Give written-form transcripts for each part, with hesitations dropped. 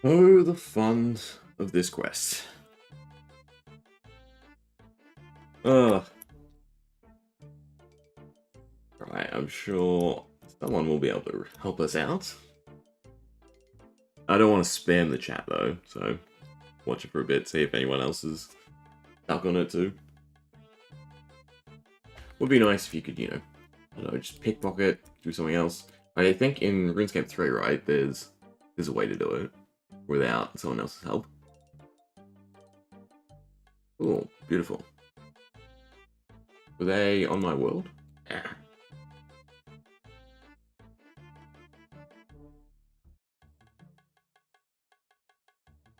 Oh, the fun of this quest. Ugh. Right, I'm sure someone will be able to help us out. I don't want to spam the chat though, so watch it for a bit, see if anyone else is stuck on it too. Would be nice if you could, I don't know, just pickpocket, do something else. I think in RuneScape 3, right, there's a way to do it without someone else's help. Oh, beautiful. Were they on my world? Yeah.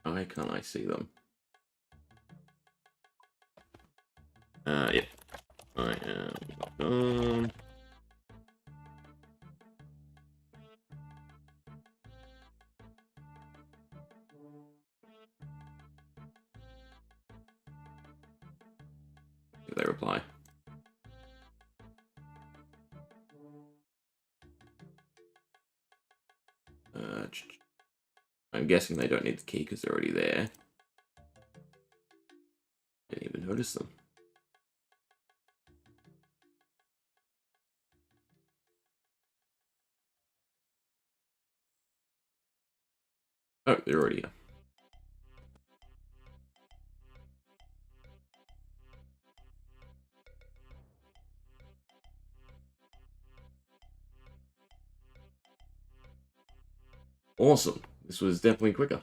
Why can't I see them? Yeah. I am done. Did they reply? I'm guessing they don't need the key because they're already there. Didn't even notice them. Oh, they're already here. Awesome. This was definitely quicker.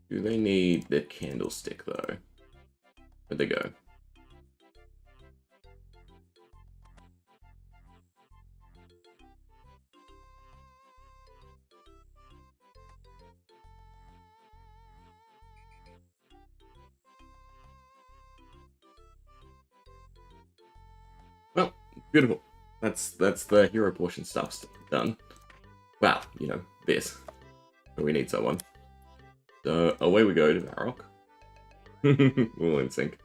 Do they need the candlestick, though? Where'd they go? Well, beautiful. That's the hero portion stuff done. Wow, this. But we need someone. So, away we go to Varrock. All in sync.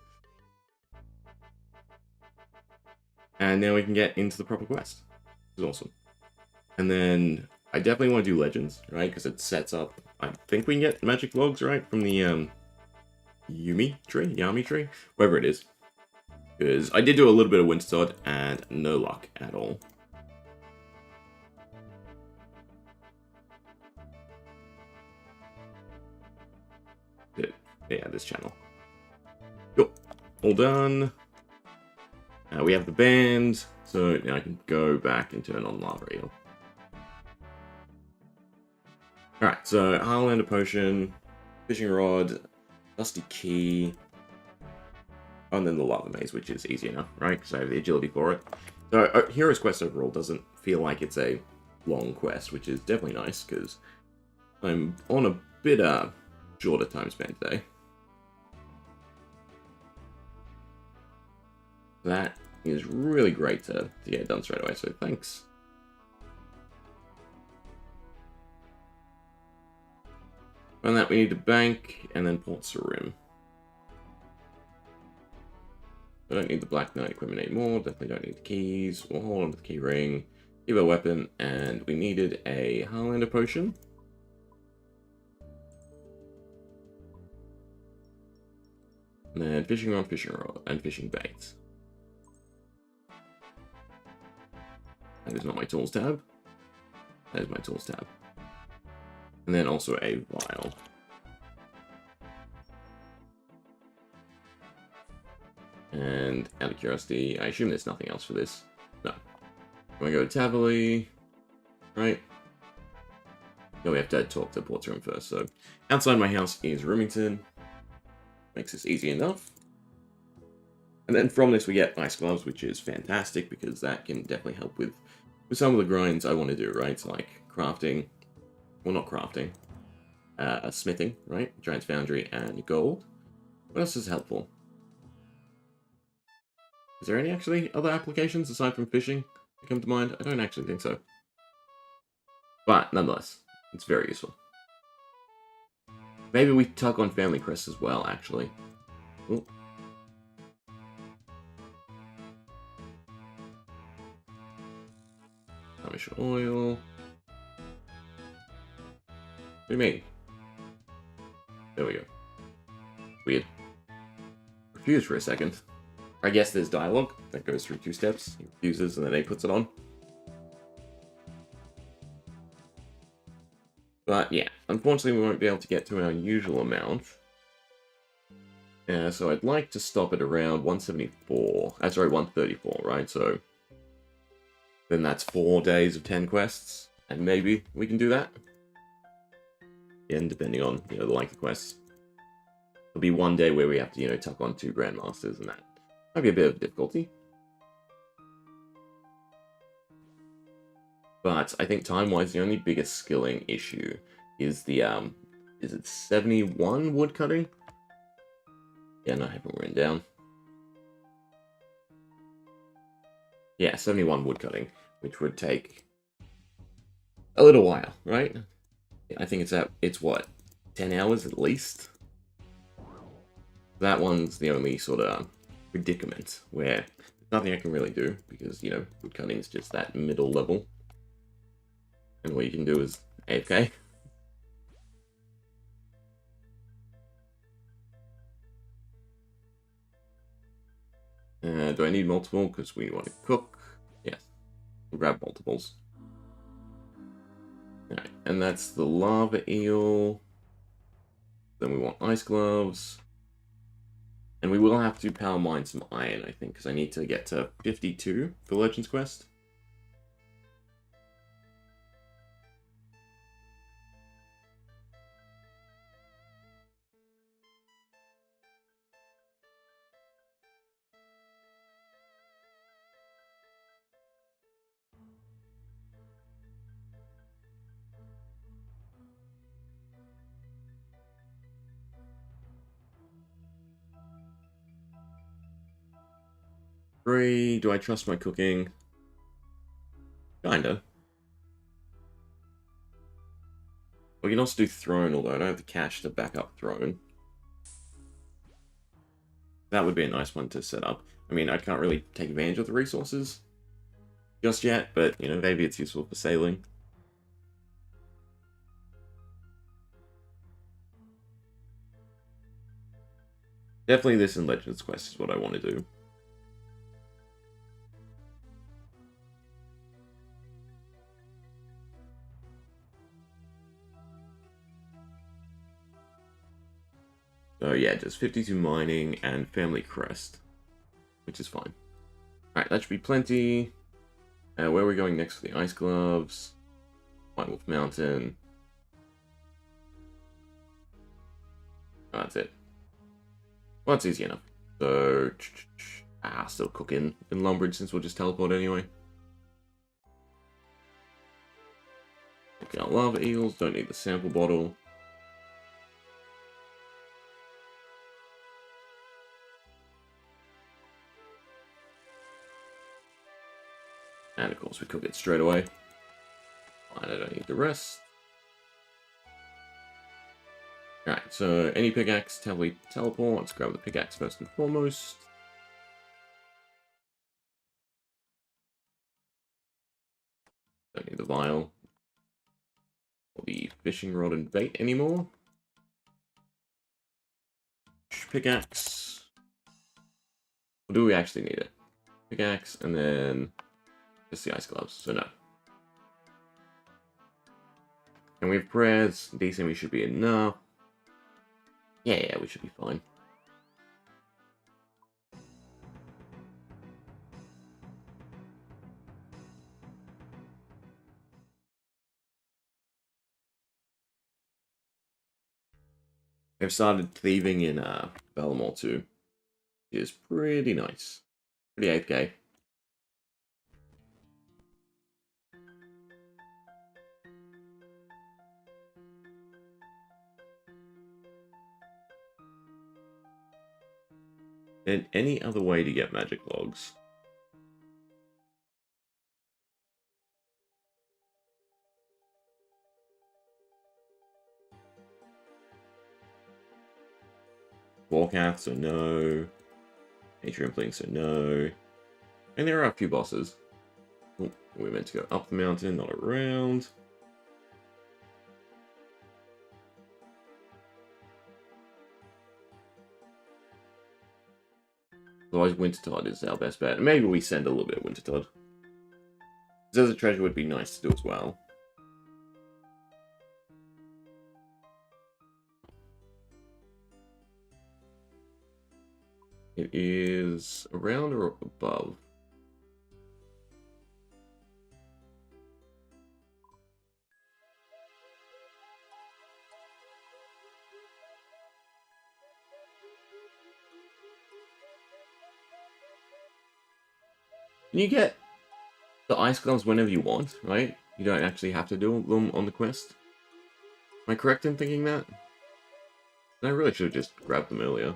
And now we can get into the proper quest. Which is awesome. And then, I definitely want to do Legends, right? Because it sets up... I think we can get magic logs, right? From the, Yami tree? Whatever it is. Because I did do a little bit of Wintertod, and no luck at all. Yeah, this channel. Cool. All done. We have the band, so now I can go back and turn on Lava Eel. Alright, so Highlander Potion, Fishing Rod, Dusty Key, and then the Lava Maze, which is easy enough, right? Because I have the agility for it. So Hero's Quest overall doesn't feel like it's a long quest, which is definitely nice, because I'm on a bit shorter time span today. That is really great to get done straight away, so thanks. On that, we need to bank, and then Port Sarim. I don't need the Black Knight equipment anymore, definitely don't need the keys. We'll hold on to the key ring, give a weapon, and we needed a Highlander Potion. And then Fishing Rod, and Fishing Bait. That is not my tools tab. That is my tools tab. And then also a vial. And out of curiosity, I assume there's nothing else for this. No. I'm gonna go to Tavali. Right. No, we have to talk to Port's room first. So outside my house is Roomington. Makes this easy enough. And then from this we get Ice Gloves, which is fantastic because that can definitely help with some of the grinds I want to do, right? So like crafting, well, not crafting, smithing, right? Giant's Foundry and gold. What else is helpful? Is there any actually other applications aside from fishing that come to mind? I don't actually think so. But nonetheless, it's very useful. Maybe we tuck on family crests as well, actually. Ooh. Amish oil. What do you mean? There we go. Weird. Confused for a second. I guess there's dialogue that goes through 2 steps. He refuses and then he puts it on. But yeah, unfortunately we won't be able to get to our usual amount. So I'd like to stop at around 174. Sorry, 134, right? So then that's 4 days of 10 quests. And maybe we can do that. Again, depending on, the length of quests. There'll be 1 day where we have to, tuck on 2 Grandmasters, and that might be a bit of difficulty. But I think time-wise, the only biggest skilling issue is the, is it 71 woodcutting? Yeah, no, I haven't written down. Yeah, 71 woodcutting, which would take a little while, right? I think it's what, 10 hours at least? That one's the only sort of predicament where there's nothing I can really do because, woodcutting is just that middle level. And what you can do is AFK. Do I need multiple? Because we want to cook. Yes. We'll grab multiples. Alright, and that's the lava eel. Then we want ice gloves. And we will have to power mine some iron, I think, because I need to get to 52 for Legends Quest. Do I trust my cooking? Kinda. We can also do Throne, although I don't have the cash to back up Throne. That would be a nice one to set up. I mean, I can't really take advantage of the resources just yet, but, maybe it's useful for sailing. Definitely this in Legends Quest is what I want to do. So yeah, just 52 mining and family crest, which is fine. Alright, that should be plenty. Where are we going next for the ice gloves? White Wolf Mountain. Oh, that's it. Well, that's easy enough. So, still cooking in Lumbridge since we'll just teleport anyway. Okay, our lava eels, don't need the sample bottle. And of course we cook it straight away. Fine, I don't need the rest. Alright, so any pickaxe, teleport. Let's grab the pickaxe first and foremost. Don't need the vial. Or the fishing rod and bait anymore. Pickaxe. Or do we actually need it? Pickaxe, and then just the ice gloves, so no. And we have prayers. Decent, we should be enough. Yeah, we should be fine. I've started thieving in Belmore too. It is pretty nice. Pretty AFK. And any other way to get magic logs? Warcath, so no. Atrium Fling, so no. And there are a few bosses. Oh, we're meant to go up the mountain, not around. Otherwise, Wintertide is our best bet. Maybe we send a little bit of Wintertide. Desert Treasure would be nice to do as well. It is around or above. Can you get the ice gloves whenever you want, right? You don't actually have to do them on the quest. Am I correct in thinking that? I really should have just grabbed them earlier.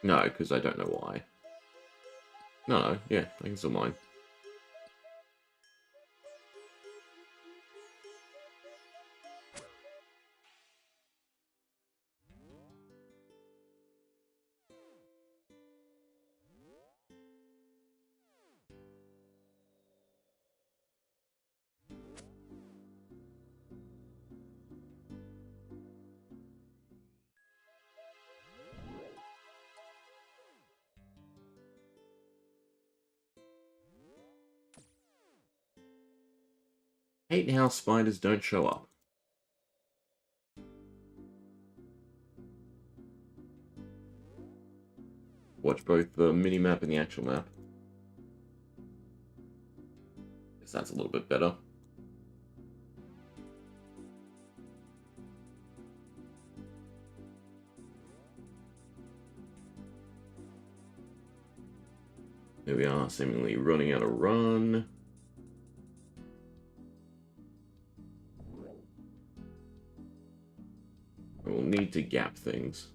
No, because I don't know why. No, yeah, I can still mine. Hate how spiders don't show up. Watch both the mini-map and the actual map. Guess that's a little bit better. Here we are, seemingly running out of run. We'll need to gap things.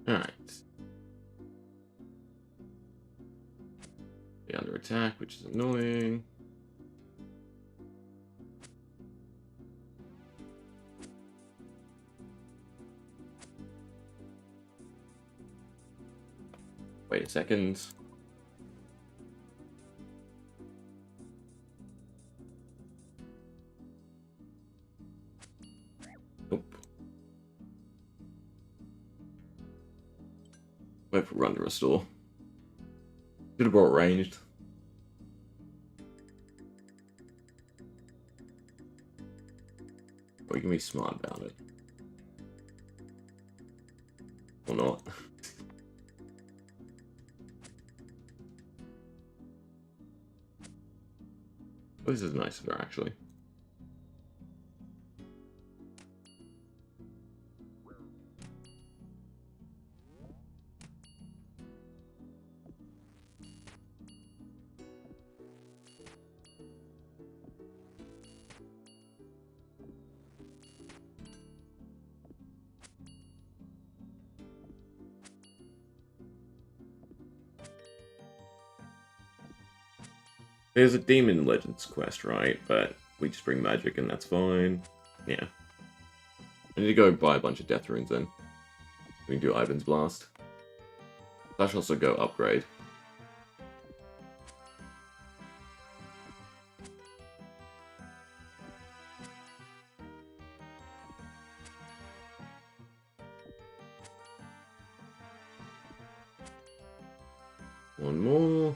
Alright. Be under attack, which is annoying. Wait a second. Nope. Wait for run to restore. Should have brought ranged. Or you can be smart about it. Or not. Oh, this is nice of her, actually. There's a Demon Legends quest, right? But we just bring magic and that's fine. Yeah. I need to go buy a bunch of death runes then. We can do Ivan's Blast. I should also go upgrade. One more.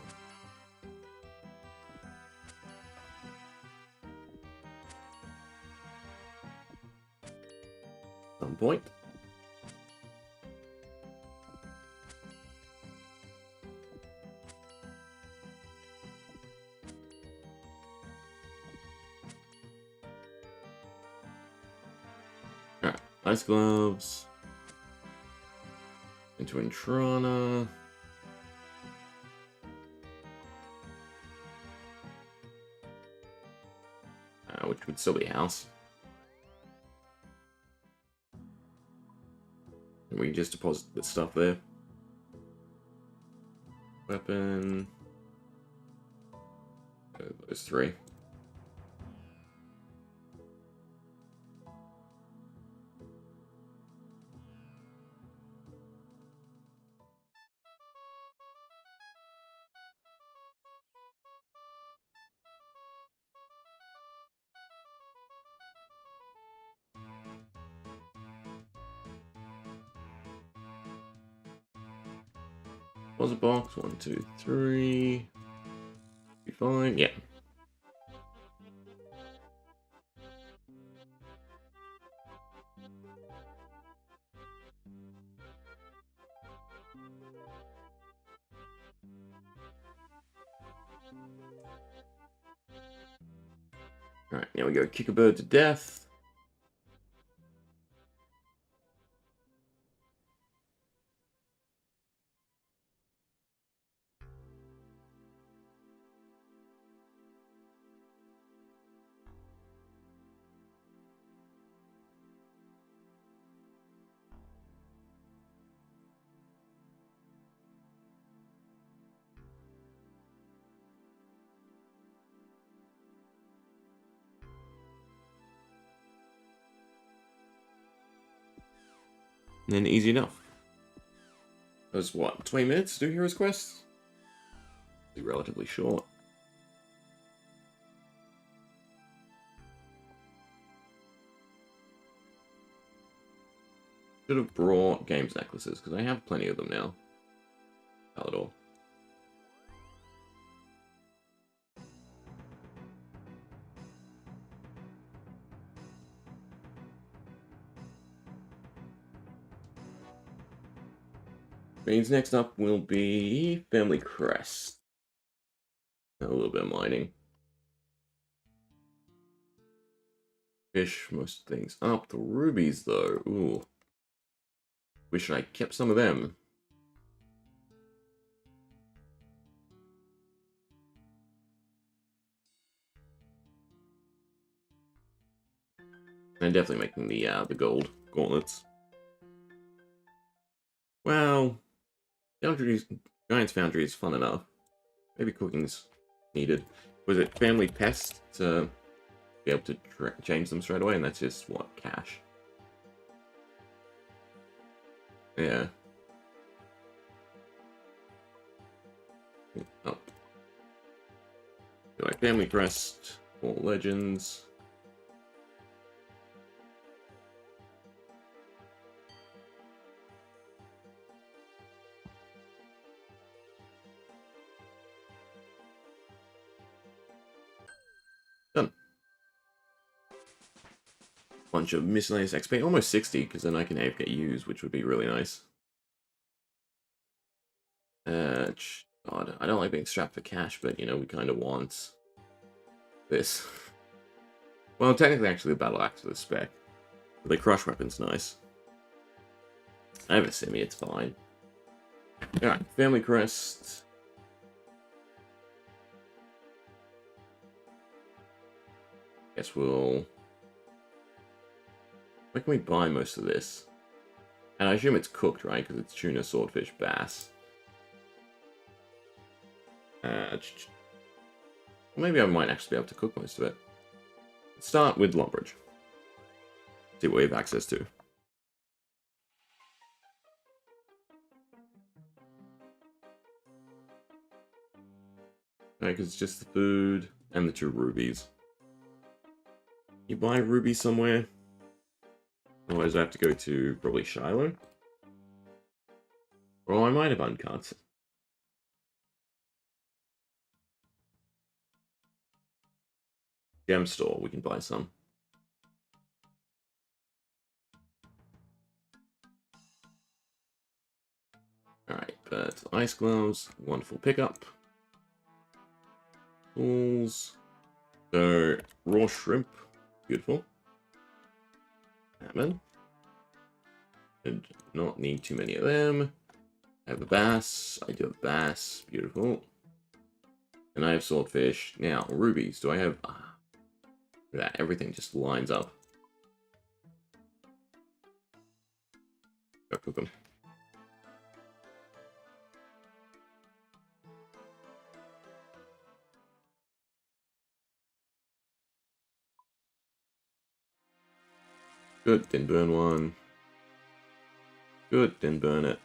Some point. Alright, ice gloves. Into Intrana. Which would still be house. And we just deposit the stuff there. Weapon. Those three. Deposit box, 1, 2, 3. Be fine, yeah. Alright, now we go kick a bird to death. And then easy enough. That was what, 20 minutes to do Hero's Quest? Be relatively short. Should have brought games necklaces, because I have plenty of them now. Palador. Means next up will be Family Crest. A little bit of mining. Fish most things up. The rubies, though. Ooh. Wish I kept some of them. And definitely making the gold gauntlets. Well, Giant's Foundry is fun enough. Maybe cooking's needed. Was it Family Pest to be able to change them straight away? And that's just, what, cash? Yeah. Oh. Do I Family Crest, or Legends? Done. Bunch of miscellaneous XP, almost 60, because then I can AFK use, which would be really nice. God, I don't like being strapped for cash, but, you know, we kind of want this. Well, technically, actually, the Battle Axe with a spec. But the Crush Weapon's nice. I have a Simi, it's fine. Alright, Family Crest. Guess we'll... Where can we buy most of this? And I assume it's cooked, right? Because it's tuna, swordfish, bass. Maybe I might actually be able to cook most of it. Let's start with Lumbridge. See what we have access to. Because it's just the food and the 2 rubies. You buy rubies somewhere? Otherwise I have to go to probably Shiloh. Or I might have uncut. gem store. We can buy some. Alright, but ice gloves, wonderful pickup. Tools. So, raw shrimp, beautiful. Salmon. Did not need too many of them. I have a bass. I do have bass, beautiful. And I have swordfish. Now, rubies. Do I have... look at that, everything just lines up. Go cook them. Good, didn't burn one. Good, didn't burn it.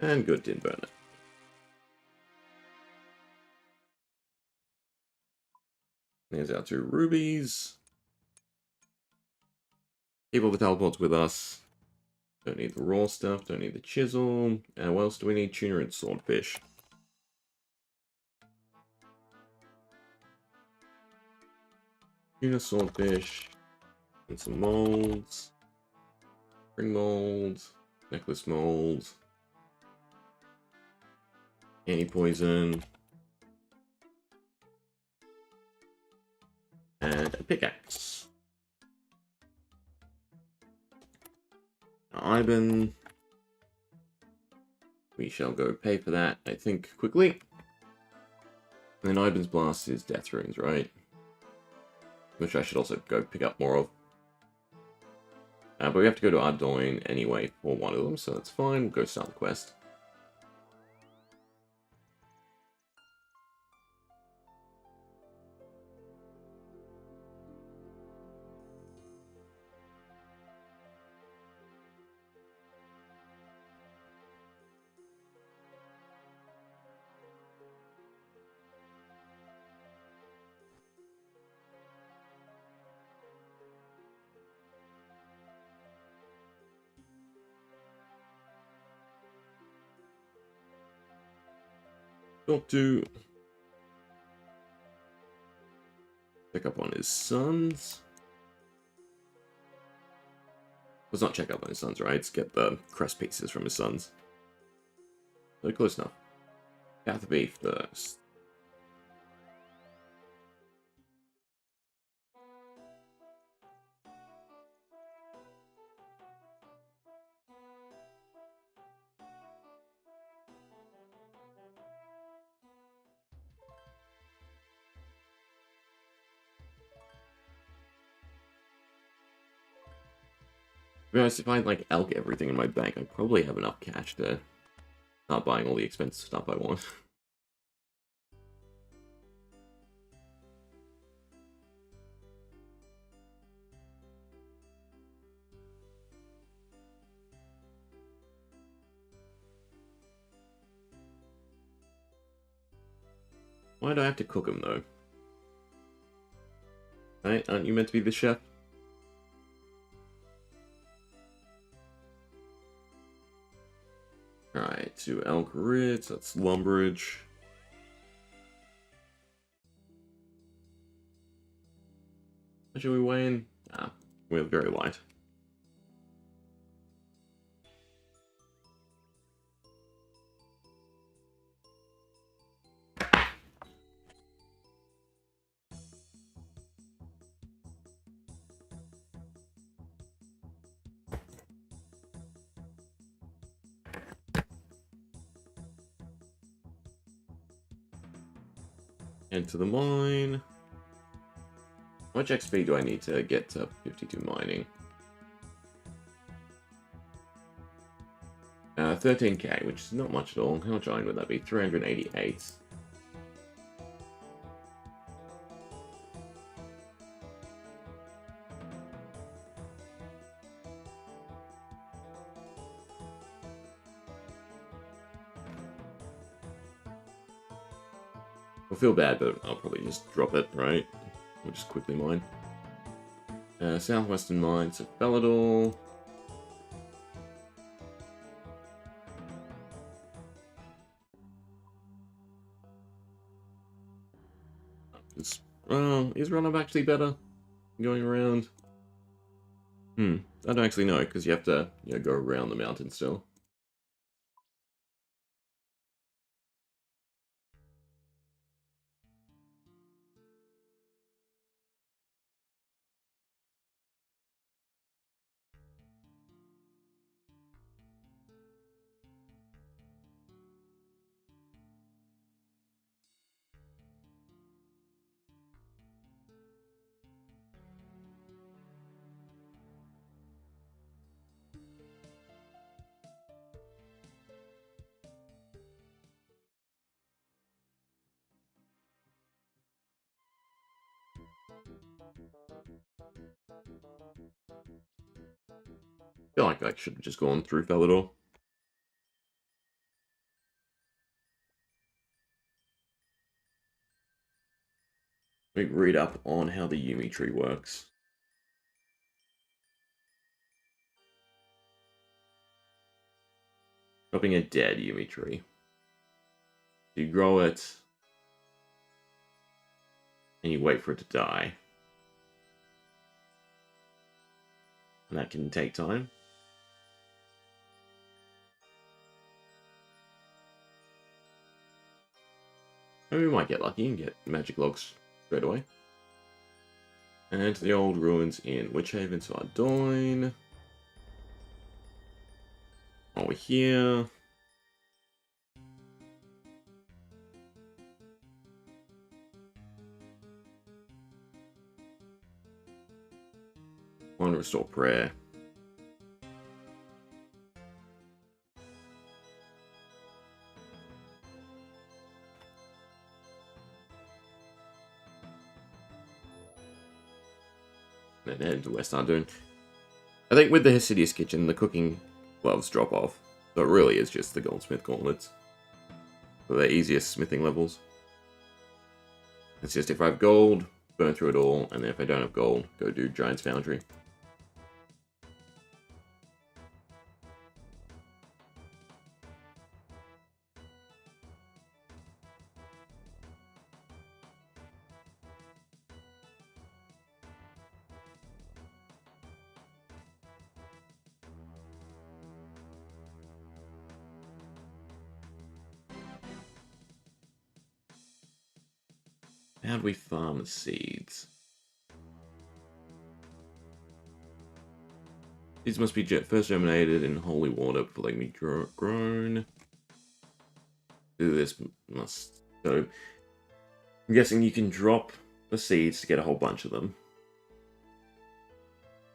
And good, didn't burn it. There's our 2 rubies. Keep all the teleports with us. Don't need the raw stuff, don't need the chisel. And what else do we need? Tuna and swordfish. Tuna, swordfish, and some molds. Ring molds, necklace molds. Anti-poison. And a pickaxe. Ivan. We shall go pay for that, I think, quickly. And then Ivan's Blast is Death Runes, right? Which I should also go pick up more of. But we have to go to Ardoin anyway for one of them, so that's fine. We'll go start the quest. Got to check up on his sons. Let's not check up on his sons, right? Let's get the crest pieces from his sons. So close enough. Cat beef first. To be honest, if I like elk everything in my bank, I probably have enough cash to start buying all the expensive stuff I want. Why do I have to cook them though? Right? Aren't you meant to be the chef? Alright, 2 elk ribs, that's lumberage. How should we weigh in? Ah, we're very light. Head to the mine. How much XP do I need to get to 52 mining? 13k, which is not much at all. How much iron would that be? 388. I'll feel bad, but I'll probably just drop it, right? We'll just quickly mine. Southwestern mine, so Bellador. Is run-up actually better going around? I don't actually know, because you have to go around the mountain still. I feel like I should have just gone through Felidor. Let me read up on how the Yumi tree works. Dropping a dead Yumi tree. You grow it, and you wait for it to die. And that can take time. Maybe we might get lucky and get magic logs straight away. And the old ruins in Witchhaven to Ardoyne. Over here. One restore prayer. And then head to West Ardoyne. I think with the Hesidious Kitchen, the cooking gloves drop off. So it really is just the Goldsmith Gauntlets. For the easiest smithing levels. It's just if I have gold, burn through it all, and then if I don't have gold, go do Giant's Foundry. How do we farm the seeds? These must be first germinated in holy water before they can be grown. Do this must... So, I'm guessing you can drop the seeds to get a whole bunch of them.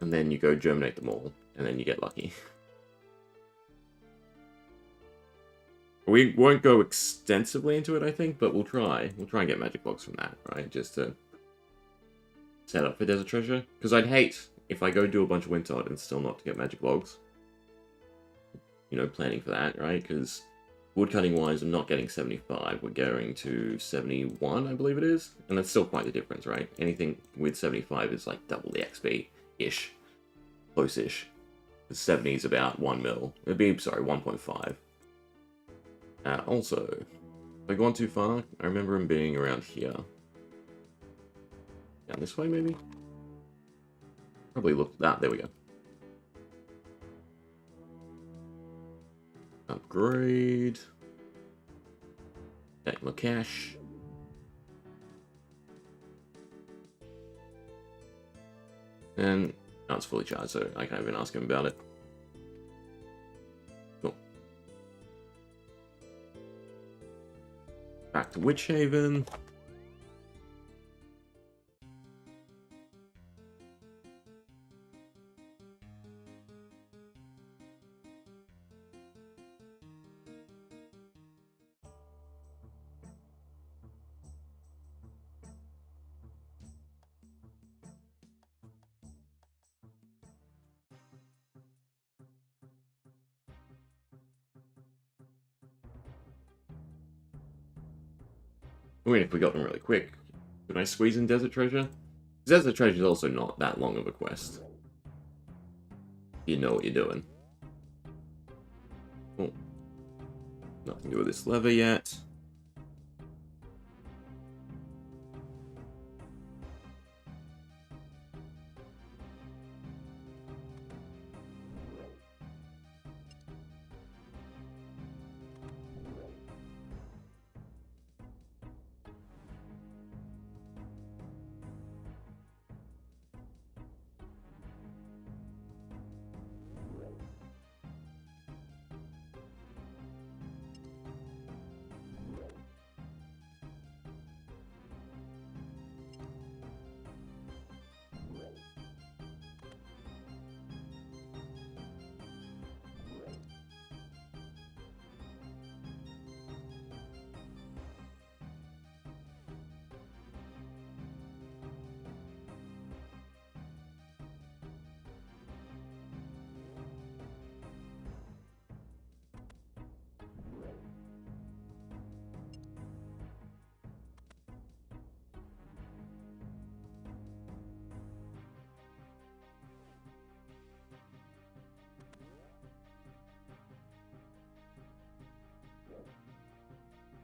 And then you go germinate them all, and then you get lucky. We won't go extensively into it, I think, but we'll try. We'll try and get magic blocks from that, right? Just to set up for Desert Treasure. Because I'd hate if I go do a bunch of Wintod and still not to get magic logs. You know, planning for that, right? Because woodcutting-wise, I'm not getting 75. We're going to 71, I believe it is. And that's still quite the difference, right? Anything with 75 is like double the XP-ish. Close-ish. 70 is about 1 mil. It'd be, sorry, 1.5. Also, if I go on too far, I remember him being around here. Down this way, maybe? Probably look at that. There we go. Upgrade. Take my cash. And now it's fully charged, so I can't even ask him about it. Cool. Back to Witchhaven. I mean, if we got them really quick, could I squeeze in Desert Treasure? Desert Treasure is also not that long of a quest. You know what you're doing. Oh. Nothing to do with this lever yet.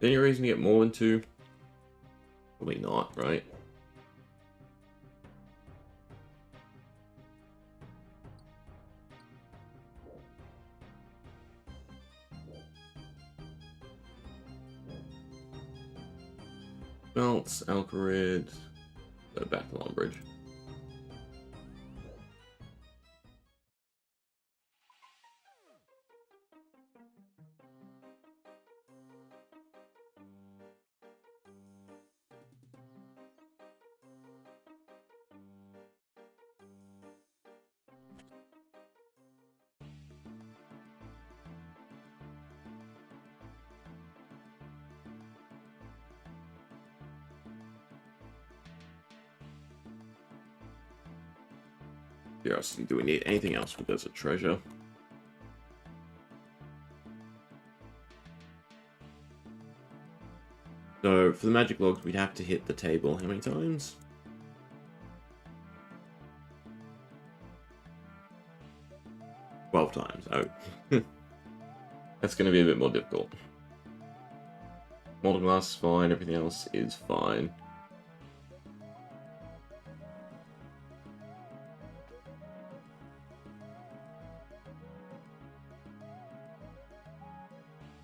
Any reason to get more than 2? Probably not, right? Belts, Alcarid, go back to Longbridge. Curiosity, do we need anything else with Desert Treasure? So, for the magic logs, we'd have to hit the table how many times? 12 times. Oh. That's going to be a bit more difficult. Molten glass is fine, everything else is fine.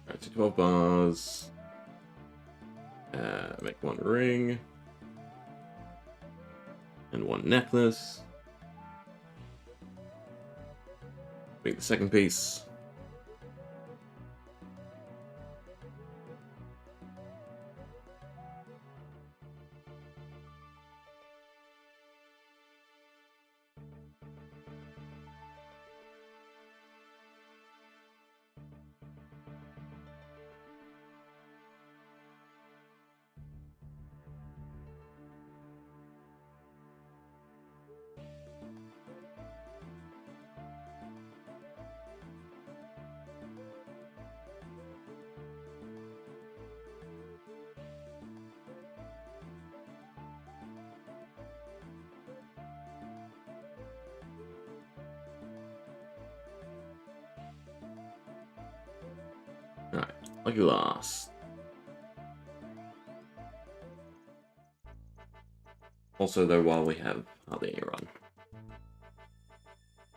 Alright, so 12 bars. Make 1 ring. And 1 necklace. Make the second piece. Alright, lucky last. Also, though, while we have hardly any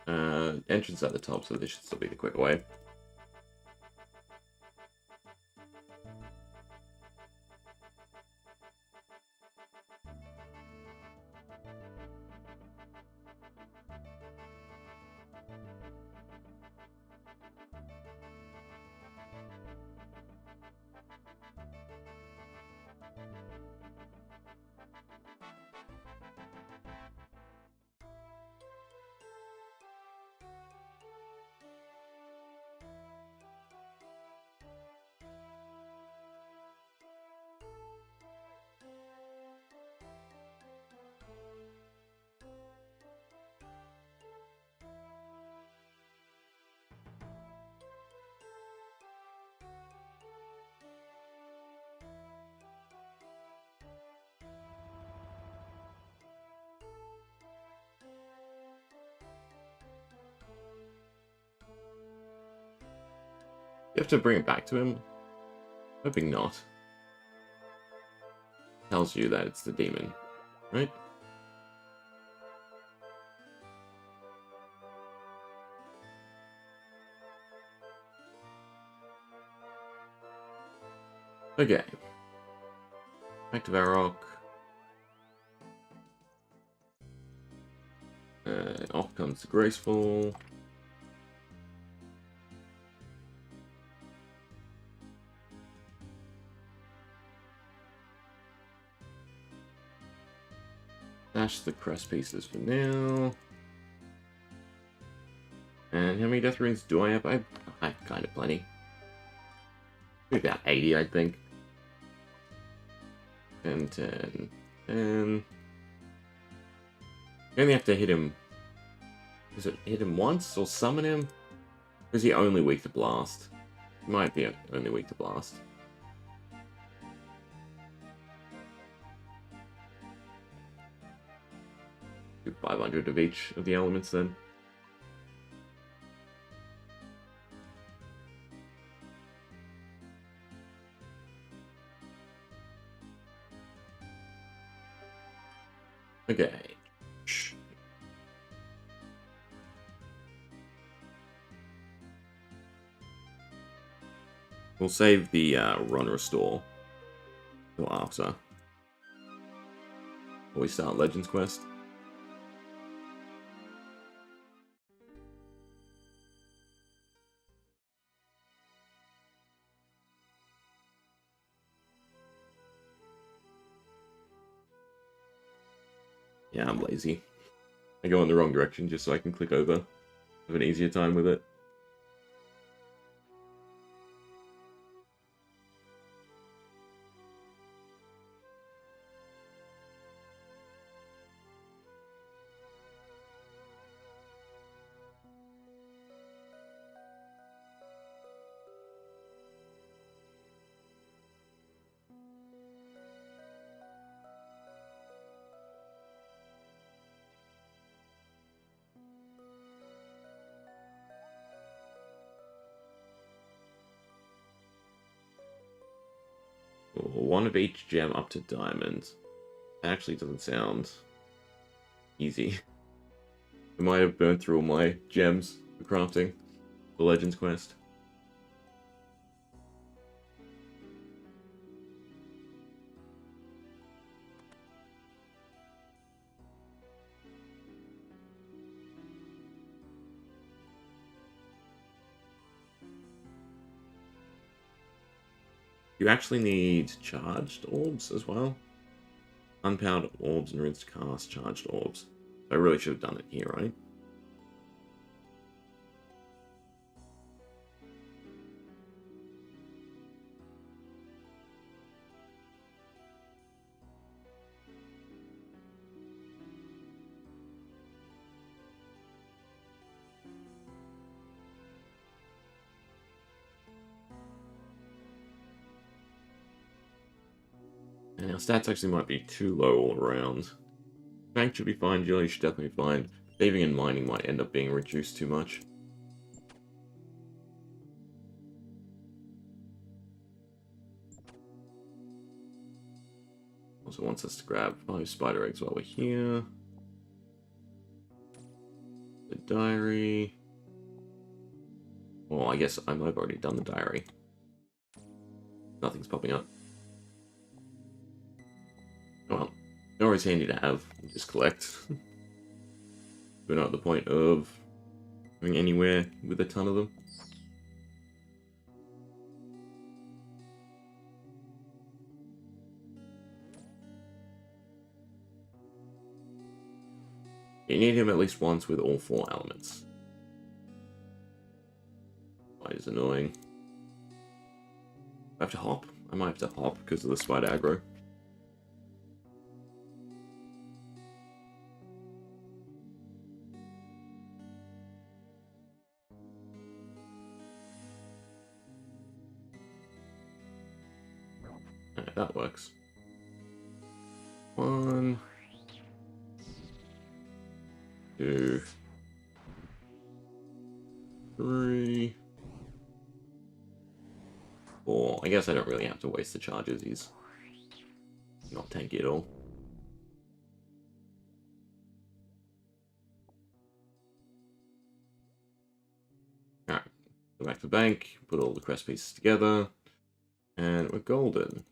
run. Entrance at the top, so this should still be the quicker way. You have to bring it back to him? Hoping not. Tells you that it's the demon, right? Okay. Back to Varrock. Off comes the Graceful. Dash the crest pieces for now. And how many death runes do I have? I have kind of plenty. Maybe about 80, I think. 10, 10, 10. You only have to hit him. Is it hit him once or summon him? Or is he only weak to blast? He might be only weak to blast. Do 500 of each of the elements then. We'll save the run restore till after. Before we start Legends Quest. Yeah, I'm lazy. I go in the wrong direction just so I can click over. Have an easier time with it. One of each gem up to diamond. That actually doesn't sound easy. I might have burned through all my gems for crafting the Legends Quest. You actually need charged orbs as well. Unpowered orbs and rinsed cast charged orbs. I really should have done it here, right? And our stats actually might be too low all around. Bank should be fine, Jelly should definitely be fine. Saving and mining might end up being reduced too much. Also wants us to grab 5 spider eggs while we're here. The diary. Well, I guess I might have already done the diary. Nothing's popping up. Well, they're always handy to have. Just collect. We're not at the point of going anywhere with a ton of them. You need him at least once with all 4 elements. Why is annoying? I have to hop? I might have to hop because of the spider aggro. Alright, that works. 1, 2, 3, 4. I guess I don't really have to waste the charges. He's not tanky at all. Alright, go back to the bank, put all the crest pieces together, and we're golden.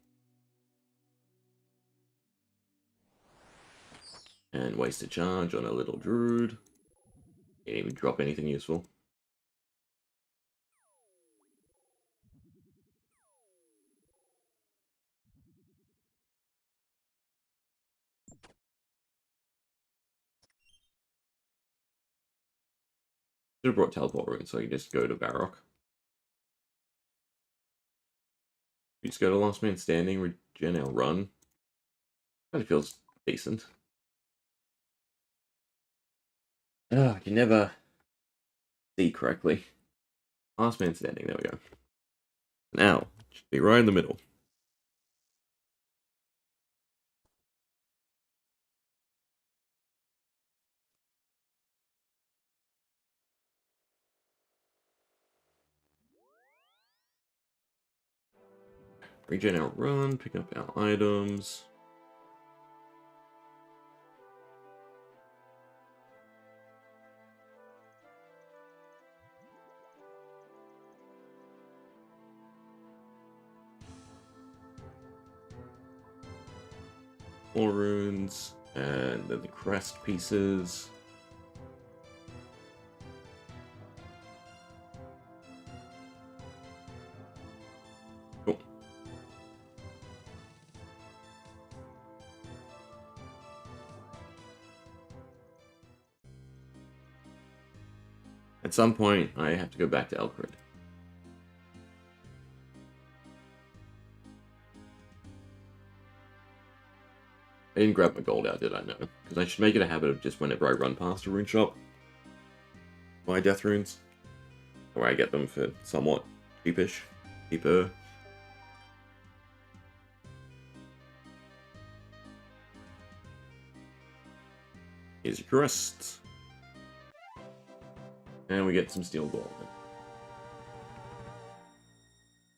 And waste a charge on a little druid. Didn't even drop anything useful. Should have brought teleport runes so you just go to Varrock. You just go to last man standing, regen our run. Kind of feels decent. Ah, you never see correctly. Last man standing, there we go. Now, should be right in the middle. Regen our run, pick up our items. More runes, and then the crest pieces. Cool. At some point, I have to go back to Elkrid. I didn't grab my gold out, did I? No. Because I should make it a habit of just whenever I run past a rune shop, buy death runes. Where I get them for somewhat cheapish. Cheaper. Here's your crest. And we get some steel gold.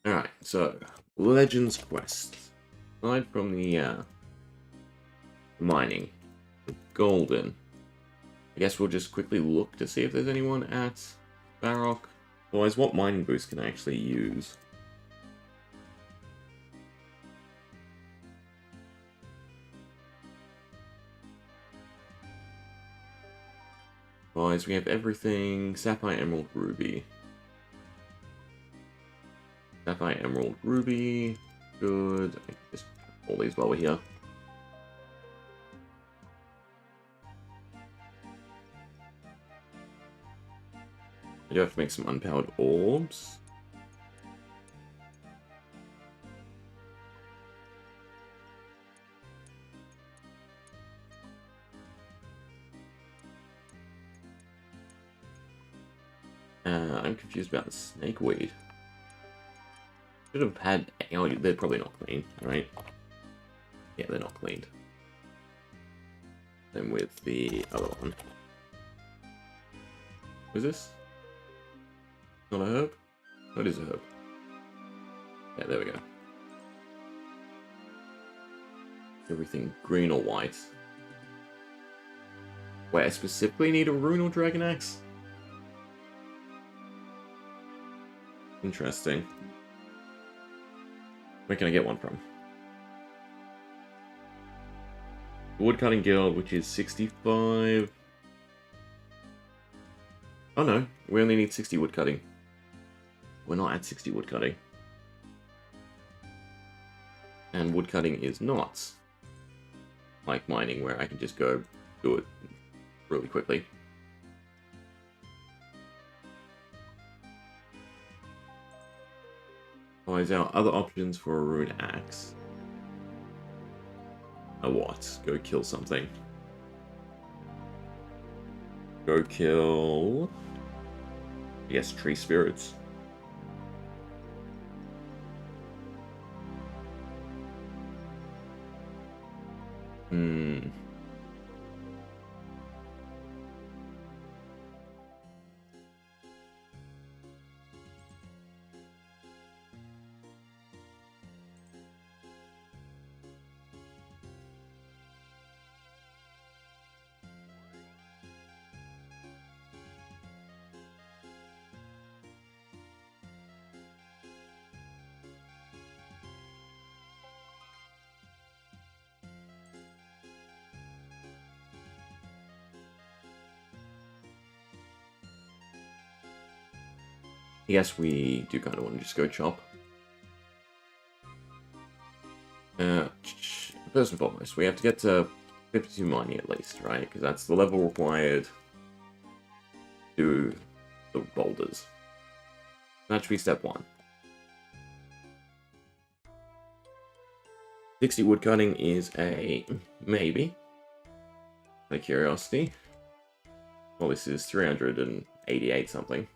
Alright, so Legends Quest. Aside from the mining, the golden. I guess we'll just quickly look to see if there's anyone at Barrock. Otherwise, what mining boost can I actually use? Otherwise, we have everything. Sapphire, Emerald, Ruby. Sapphire, Emerald, Ruby. Good. I can just all these while we're here. I do have to make some unpowered orbs. I'm confused about the snakeweed. Should have had... Oh, they're probably not clean, right? Yeah, they're not cleaned. Same with the other one. What is this? Not a herb? What is a herb? Yeah, there we go. Everything green or white. Wait, I specifically need a rune or dragon axe? Interesting. Where can I get one from? Woodcutting Guild, which is 65. Oh no, we only need 60 woodcutting. We're not at 60 woodcutting. And woodcutting is not like mining, where I can just go do it really quickly. Otherwise, our other options for a rune axe are what? Go kill something. Go kill... yes, tree spirits. I guess we do kind of want to just go chop. First and foremost, we have to get to 52 mining at least, right? Because that's the level required to do the boulders. That should be step 1. 60 woodcutting is a maybe. Out of curiosity. Well, this is 388 something.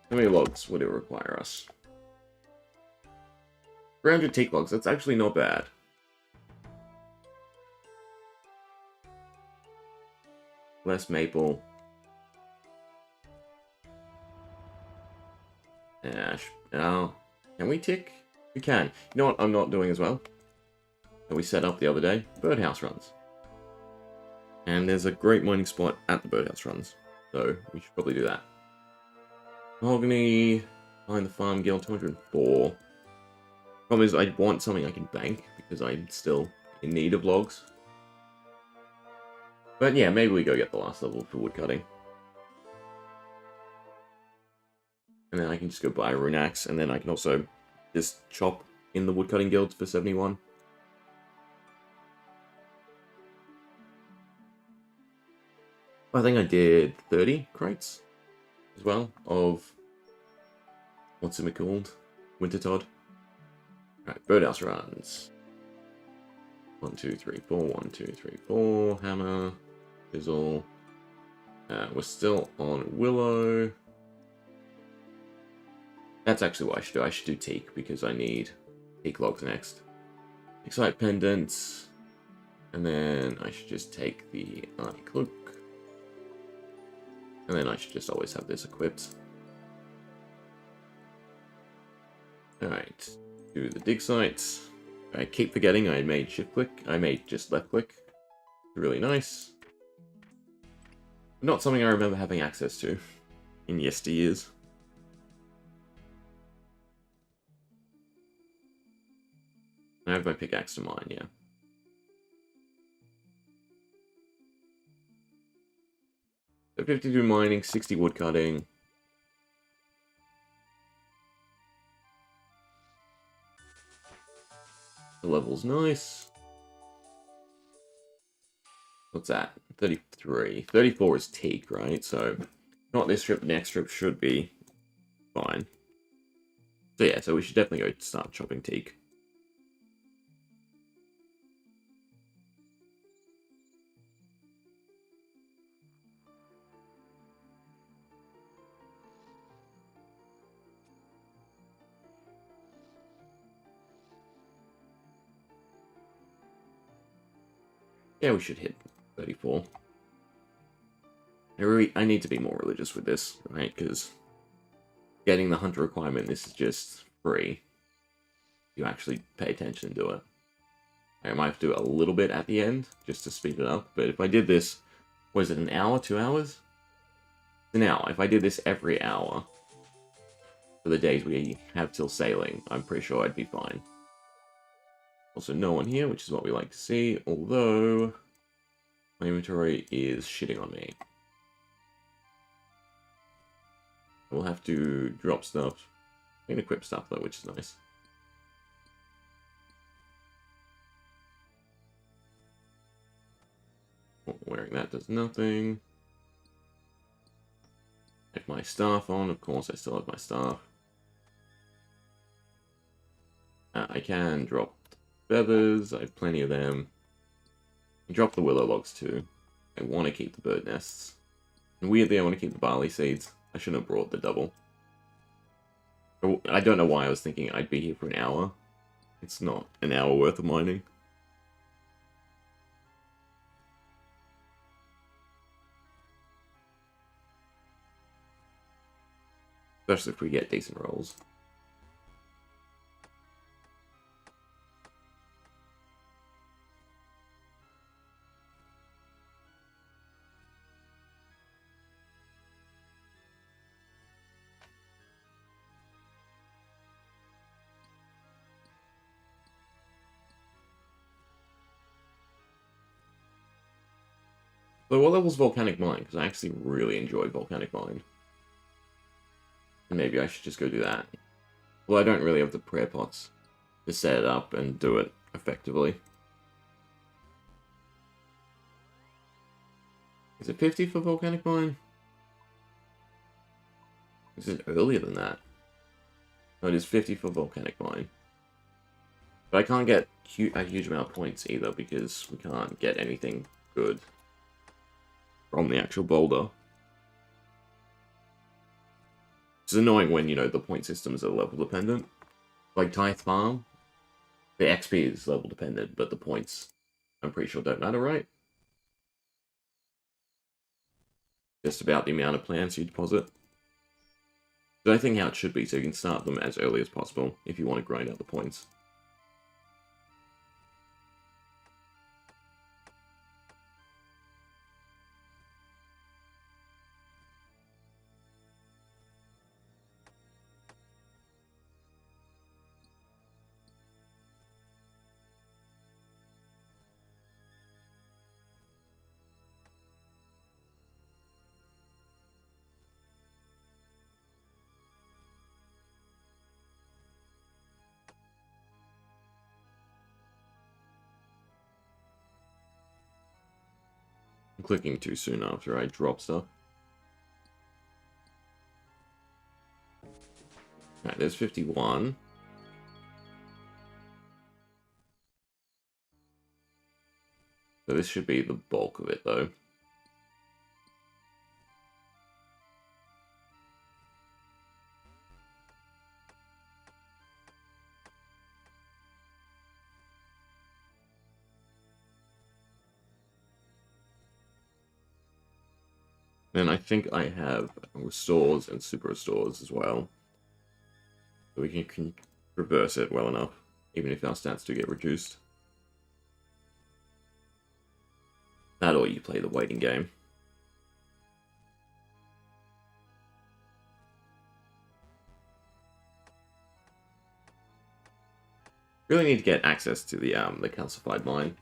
How many logs would it require us? 300 teak logs, that's actually not bad. Less maple. Ash. Now, can we tick? We can. You know what I'm not doing as well? That we set up the other day? Birdhouse runs. And there's a great mining spot at the birdhouse runs. So, we should probably do that. Mahogany, behind the farm guild, 204. Problem is, I want something I can bank, because I'm still in need of logs. But yeah, maybe we go get the last level for woodcutting. And then I can just go buy a rune axe, and then I can also just chop in the woodcutting guilds for 71. I think I did 30 crates as well of what's it called? Winter Todd. Alright, birdhouse runs. 1, 2, 3, 4, 1, 2, 3, 4, hammer, fizzle. We're still on willow. That's actually what I should do. I should do teak because I need teak logs next. Excite pendants. And then I should just take the cloak. And then I should just always have this equipped. Alright, do the dig sites. I keep forgetting I made shift click. I made just left click. Really nice. Not something I remember having access to in yesteryears. I have my pickaxe to mine, yeah. So 52 mining, 60 woodcutting. The level's nice. What's that? 33. 34 is teak, right? So, not this strip, next strip should be fine. So yeah, so we should definitely go start chopping teak. Yeah, we should hit 34. I need to be more religious with this, right? Because getting the hunter requirement, this is just free. You actually pay attention and do it. I might have to do it a little bit at the end, just to speed it up. But if I did this, was it an hour, 2 hours? An hour. If I did this every hour, for the days we have till sailing, I'm pretty sure I'd be fine. Also, no one here, which is what we like to see, although my inventory is shitting on me. We'll have to drop stuff. I can equip stuff, though, which is nice. Wearing that does nothing. Have my staff on, of course, I still have my staff. I can drop feathers, I have plenty of them. Drop the willow logs too. I want to keep the bird nests. And weirdly, I want to keep the barley seeds. I shouldn't have brought the double. I don't know why I was thinking I'd be here for an hour. It's not an hour worth of mining. Especially if we get decent rolls. So what level's Volcanic Mine? Because I actually really enjoy Volcanic Mine. And maybe I should just go do that. Well, I don't really have the prayer pots to set it up and do it effectively. Is it 50 for Volcanic Mine? Is it earlier than that? No, it is 50 for Volcanic Mine. But I can't get a huge amount of points either because we can't get anything good from the actual boulder. It's annoying when, you know, the point systems are level dependent. Like Tithe Farm, the XP is level dependent, but the points, I'm pretty sure, don't matter, right? Just about the amount of plants you deposit. So I think how it should be, so you can start them as early as possible if you want to grind out the points. I'm clicking too soon after I drop stuff. Alright, there's 51. So this should be the bulk of it, though. And I think I have restores and super restores as well. So we can reverse it well enough, even if our stats do get reduced. That or you play the waiting game. Really need to get access to the calcified mine.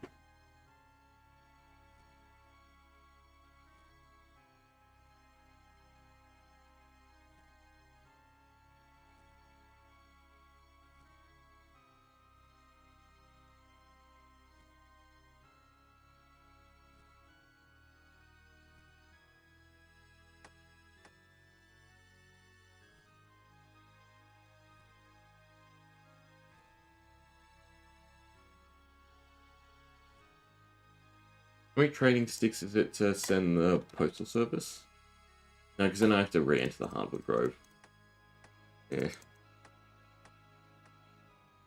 How many trading sticks is it to send the postal service? No, because then I have to re-enter the hardwood grove. Yeah.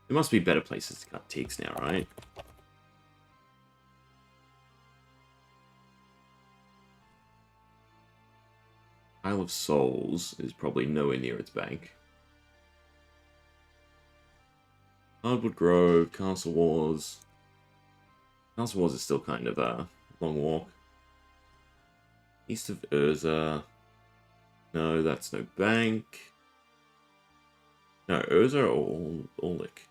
There must be better places to cut teaks now, right? Isle of Souls is probably nowhere near its bank. Hardwood Grove, Castle Wars. Castle Wars is still kind of a long walk. East of Urza. No, that's no bank. No, Urza or Orlik.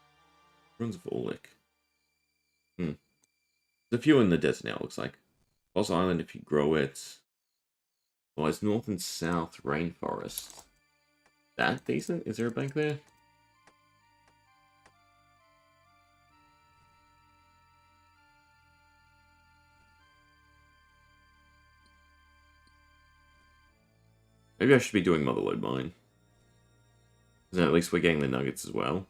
Ruins of Orlik. There's a few in the desert now, it looks like. Boss Island, if you grow it. Oh, it's north and south rainforest. That decent? Is there a bank there? Maybe I should be doing Motherlode Mine. Then at least we're getting the nuggets as well.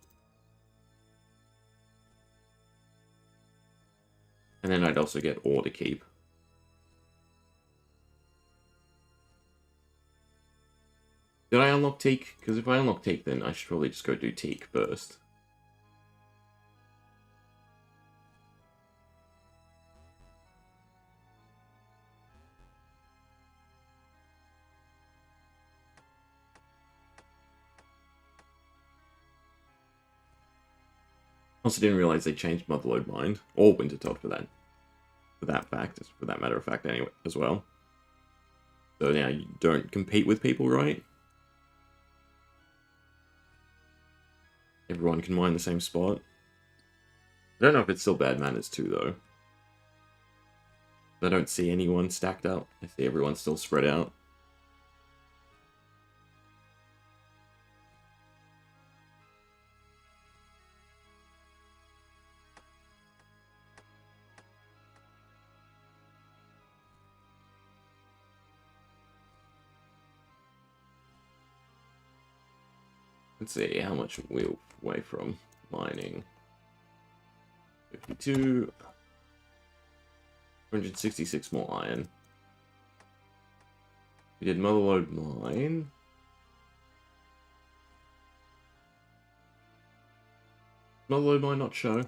And then I'd also get ore to keep. Did I unlock teak? Because if I unlock teak, then I should probably just go do teak first. Also didn't realize they changed Motherlode Mine, or Wintertot for that matter of fact anyway, as well. So now you don't compete with people, right? Everyone can mine the same spot. I don't know if it's still bad manners too, though. I don't see anyone stacked up. I see everyone still spread out. Let's see how much we're away from mining. 52. 166 more iron. We did Motherlode Mine. Motherlode Mine not show.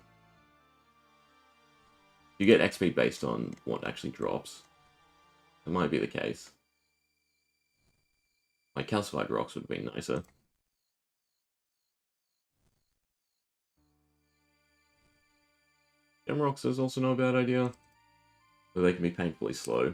You get XP based on what actually drops. That might be the case. Like calcified rocks would have been nicer. Gem rocks is also not a bad idea. But they can be painfully slow.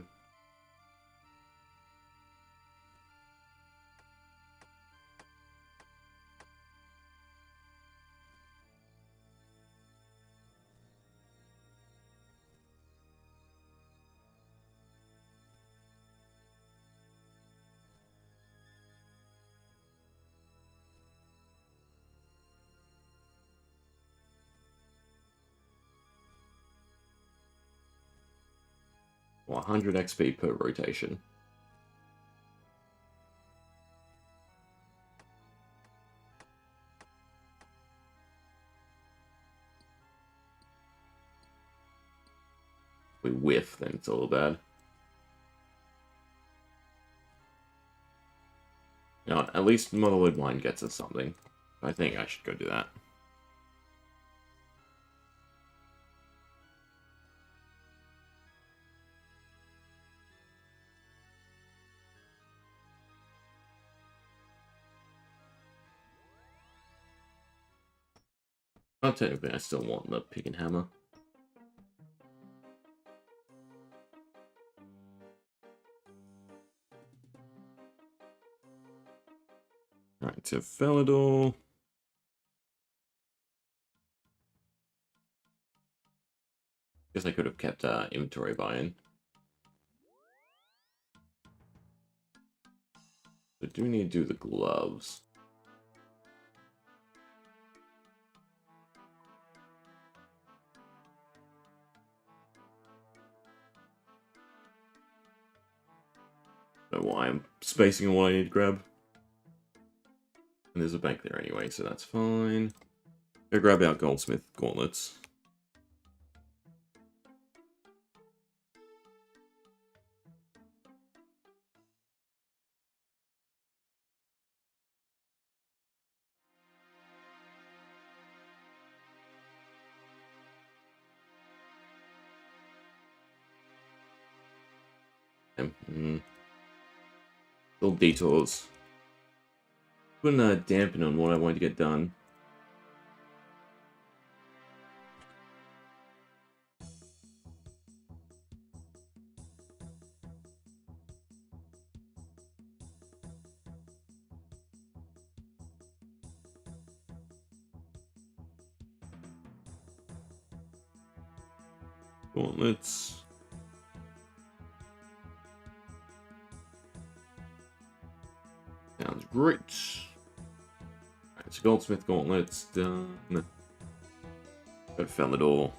Well, 100 XP per rotation. If we whiff, then it's all bad. You know, at least Motherlode Wine gets us something. I think I should go do that. Well, technically, I still want the pick and hammer. Alright, to Felidor. Guess I could have kept inventory buy-in. But do we need to do the gloves? I don't know why I'm spacing on what I need to grab. And there's a bank there anyway, so that's fine. Go grab our Goldsmith gauntlets. Little detours. Putting a dampen on what I wanted to get done. Gauntlets. Sounds great. Alright, so Goldsmith gauntlets done. Go to Felidor.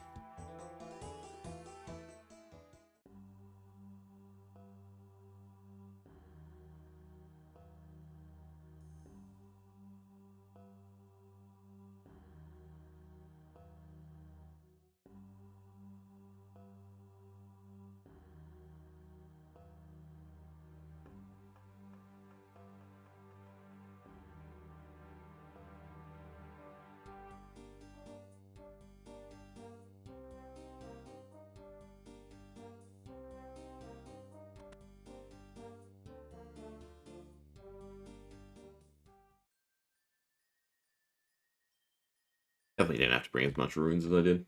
Definitely didn't have to bring as much runes as I did.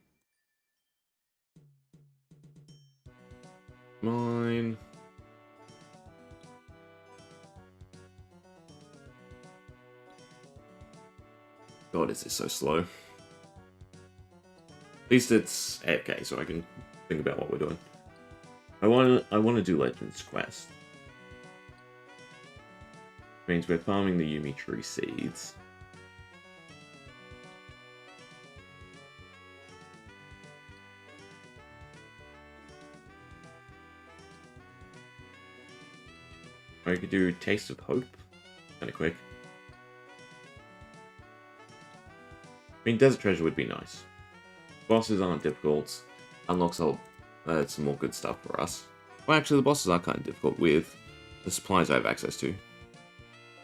Mine. God, is this so slow? At least it's AFK, so I can think about what we're doing. I want to do Legends Quest. Means we're farming the Yumi Tree seeds. Or you could do Taste of Hope. Kind of quick. I mean, Desert Treasure would be nice. Bosses aren't difficult. Unlocks some more good stuff for us. Well, actually, the bosses are kind of difficult with the supplies I have access to.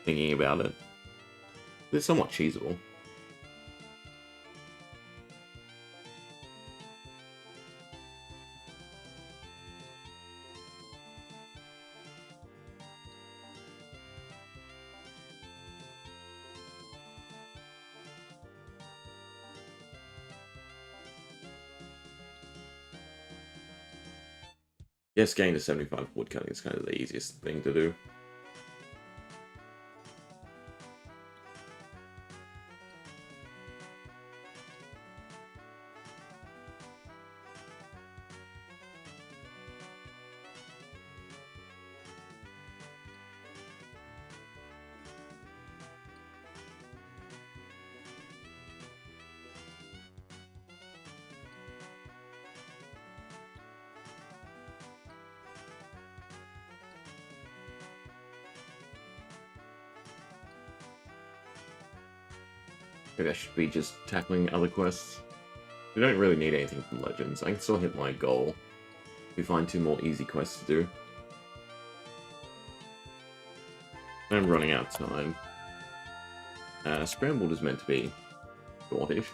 Thinking about it. They're somewhat cheesable. Yes, getting to 75 woodcutting is kind of the easiest thing to do. Maybe I should be just tackling other quests. We don't really need anything from Legends. I can still hit my goal if we find 2 more easy quests to do. I'm running out of time. Scrambled is meant to be shortish.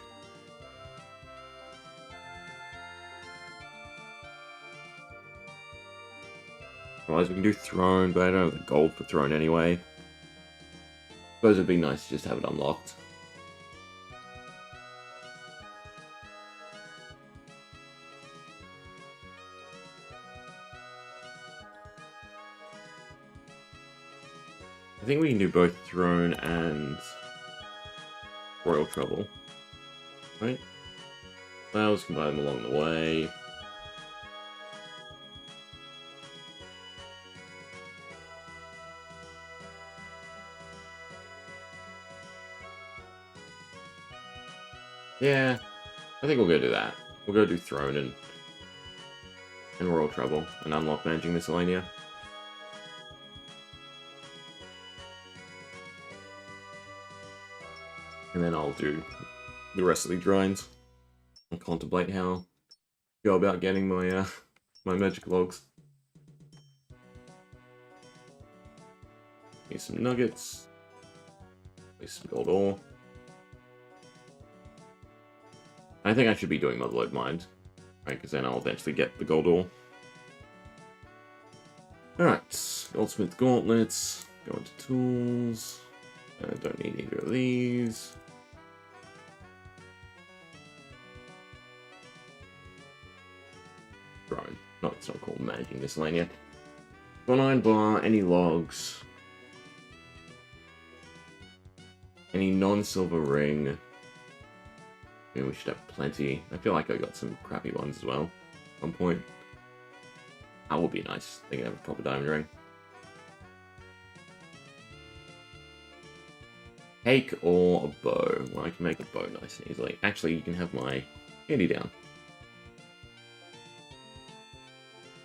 Otherwise we can do Throne, but I don't have the gold for Throne anyway. Suppose it'd be nice to just have it unlocked. I think we can do both Throne and Royal Trouble. Right? Flowers can buy them along the way. Yeah, I think we'll go do that. We'll go do Throne and Royal Trouble and unlock Managing Miscellanea. And then I'll do the rest of the grinds and contemplate how to go about getting my my magic logs. Need some nuggets. Need some gold ore. I think I should be doing Motherlode Mine, right? Because then I'll eventually get the gold ore. Alright, Goldsmith Gauntlets. Go into Tools. I don't need either of these. Right, no, it's not called Managing Miscellanea. 9 bar, any logs. Any non-silver ring. I mean, we should have plenty. I feel like I got some crappy ones as well at one point. That would be nice. They can have a proper diamond ring. Cake or a bow? Well, I can make a bow nice and easily. Actually, you can have my candy down.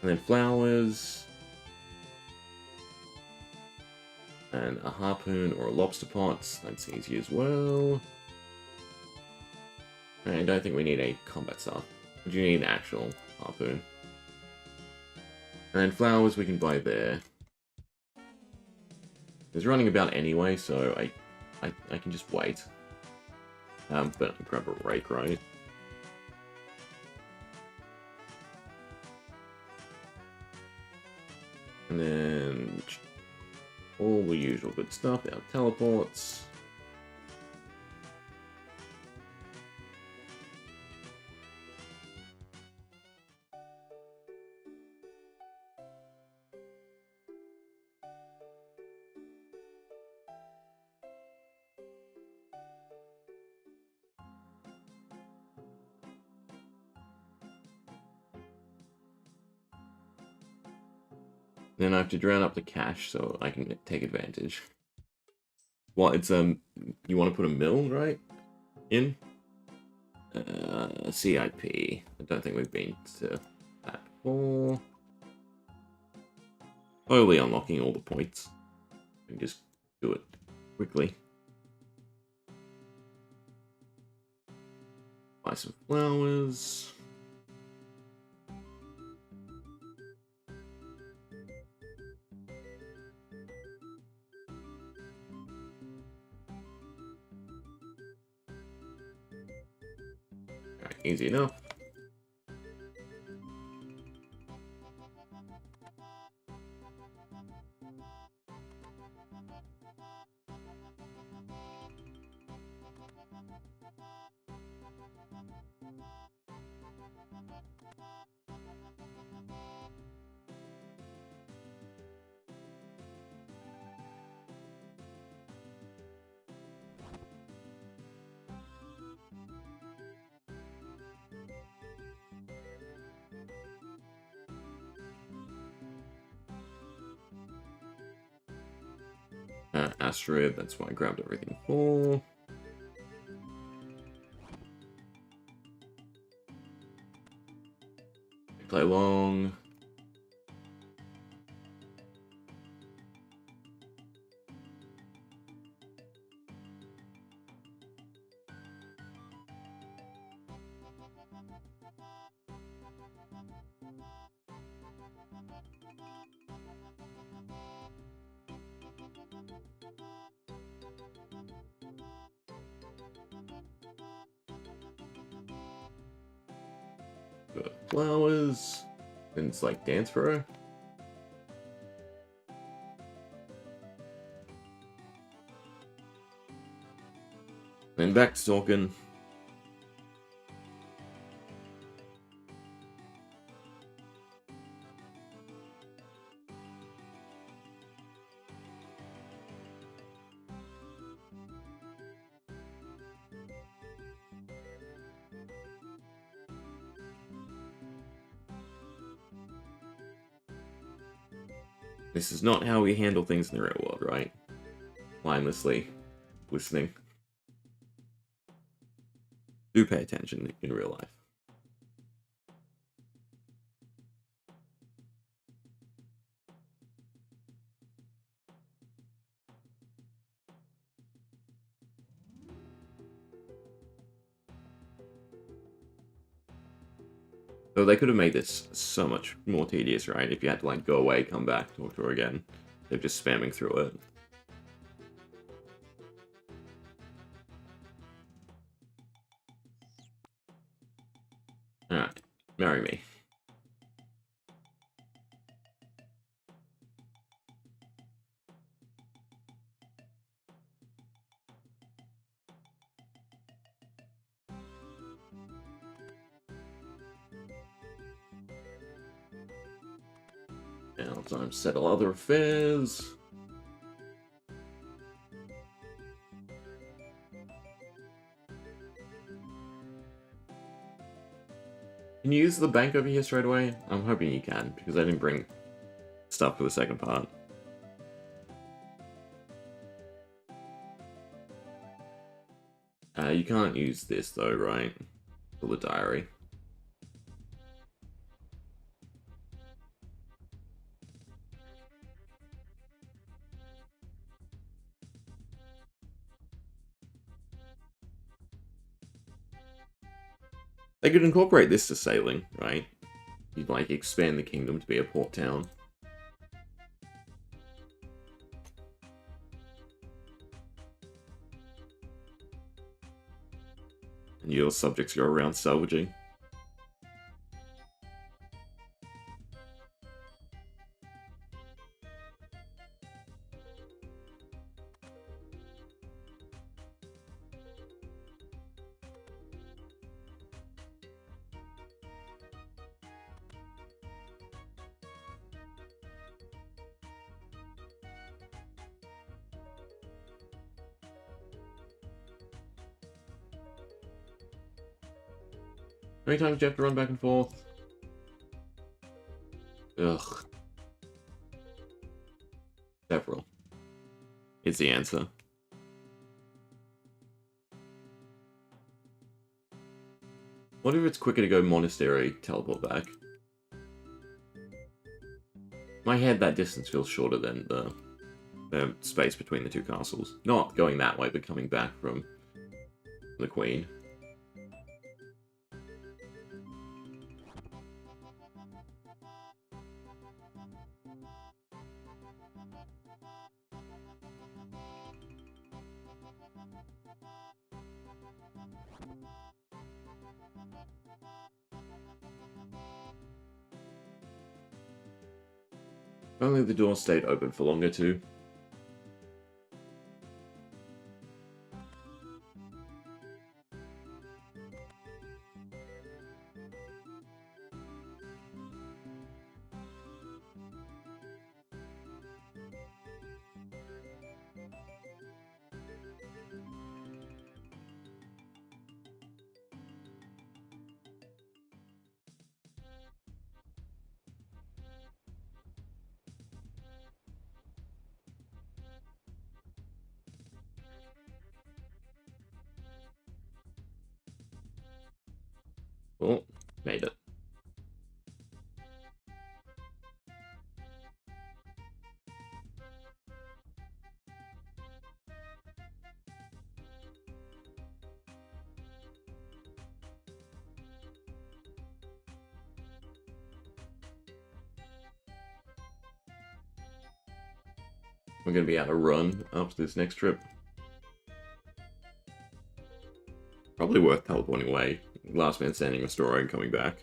And then flowers. And a harpoon or a lobster pot. That's easy as well. I don't think we need a combat staff. We do need an actual harpoon. And then flowers we can buy there. It's running about anyway, so I can just wait. But grab a rake, right? And then all the usual good stuff, our teleports. Then I have to drown up the cash so I can take advantage. What, it's you want to put a mill, right? In? CIP. I don't think we've been to that before. Slowly unlocking all the points. And just do it quickly. Buy some flowers. Alright, easy enough. Asteroid, that's what I grabbed everything for. Play long. The flowers. And it's like dance for her. Then back to talking. This is not how we handle things in the real world, right? Mindlessly listening. Do pay attention in real life. So they could have made this so much more tedious, right? If you had to like go away, come back, talk to her again. They're just spamming through it. Alright, marry me. Now time to settle other affairs. Can you use the bank over here straight away? I'm hoping you can, because I didn't bring stuff for the second part. You can't use this though, right? For the diary. They could incorporate this to sailing, right? You'd like expand the kingdom to be a port town. And your subjects go around salvaging. How many times do you have to run back and forth? Ugh. Several. Is the answer. What if it's quicker to go monastery, teleport back? In my head, that distance feels shorter than the space between the two castles. Not going that way, but coming back from the Queen. If only the door stayed open for longer too. Oh, made it. We're going to be out of run after this next trip. Probably worth teleporting away. Last man standing, restoring, and coming back.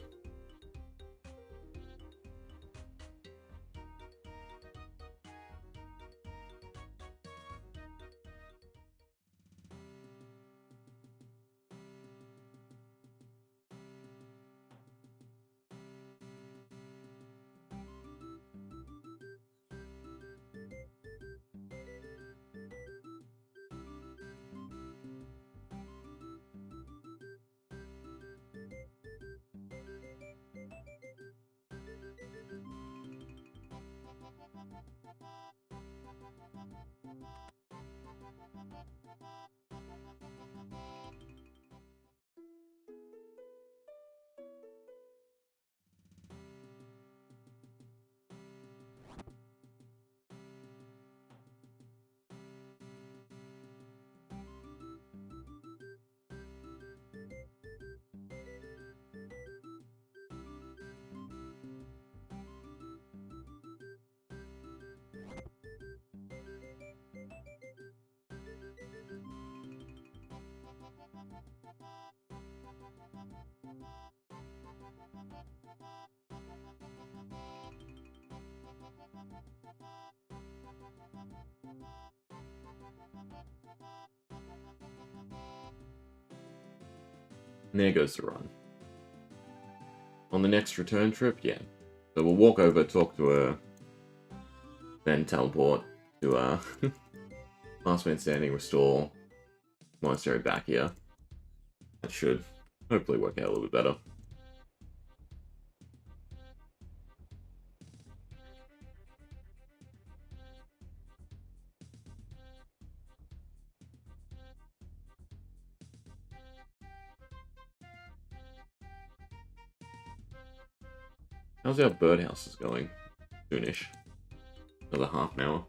And there goes the run. On the next return trip, yeah. So we'll walk over, talk to her, then teleport to Last Man Standing, restore Monastery back here. That should hopefully work out a little bit better. How's our birdhouses going? Soonish. Another half an hour.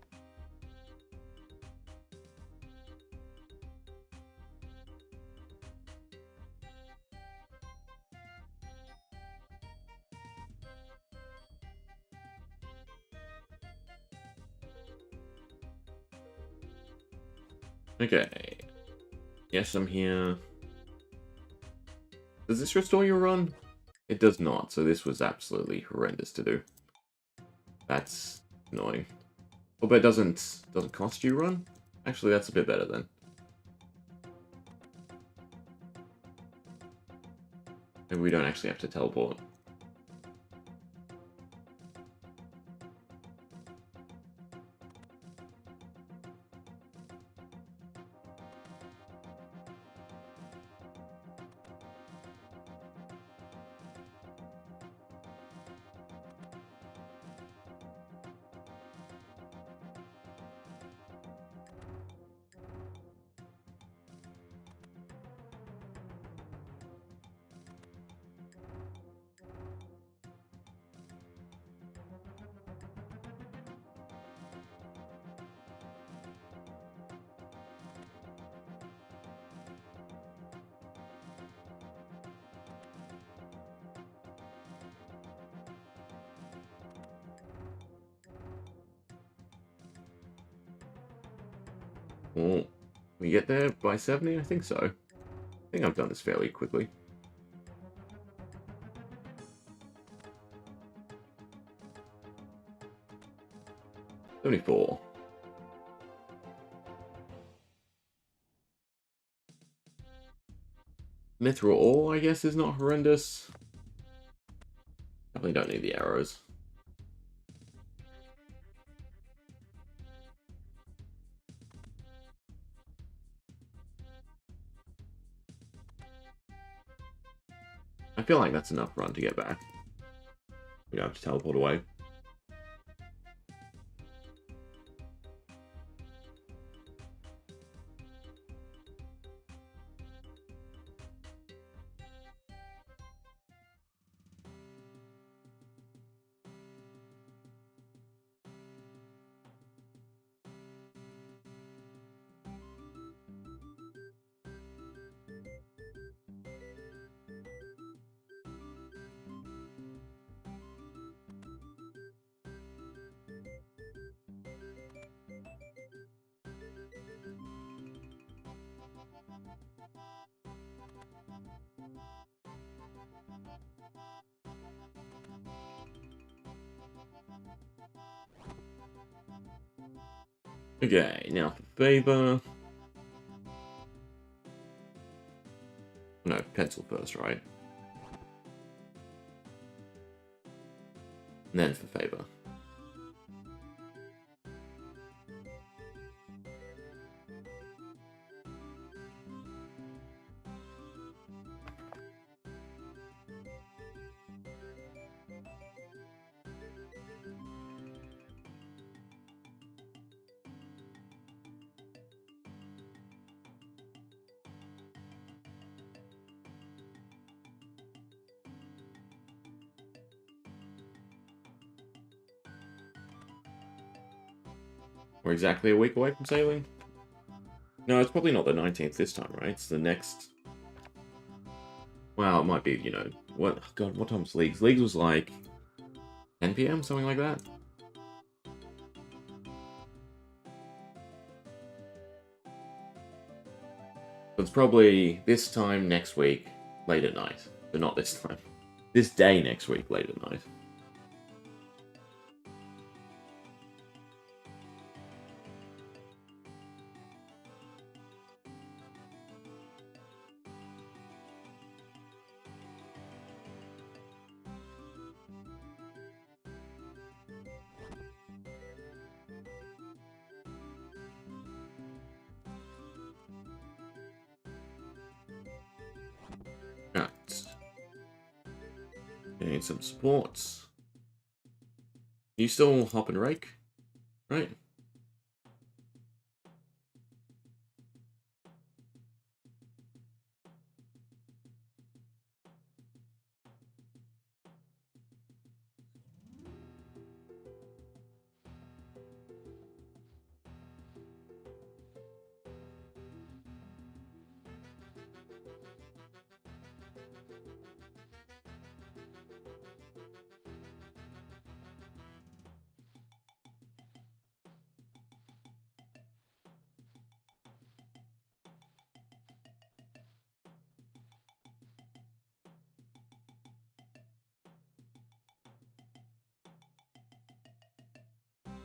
Okay. Yes, I'm here. Does this restore your run? It does not, so this was absolutely horrendous to do. That's annoying. Oh, but it doesn't cost you run? Actually, that's a bit better then. Maybe we don't actually have to teleport. Oh, we get there by 70? I think so. I think I've done this fairly quickly. $74. Mithril ore, I guess, is not horrendous. Definitely don't need the arrows. I feel like that's enough run to get back. We don't have to teleport away. Okay, now for favor. No, pencil first, right? And then for favor. We're exactly a week away from sailing? No, it's probably not the 19th this time, right? It's the next... Well, it might be, you know... What? God, what time's Leagues? Leagues was like... 10 PM? Something like that? So it's probably this time next week, late at night. But not this time. This day next week, late at night. Need some supports. You still hop and rake, right?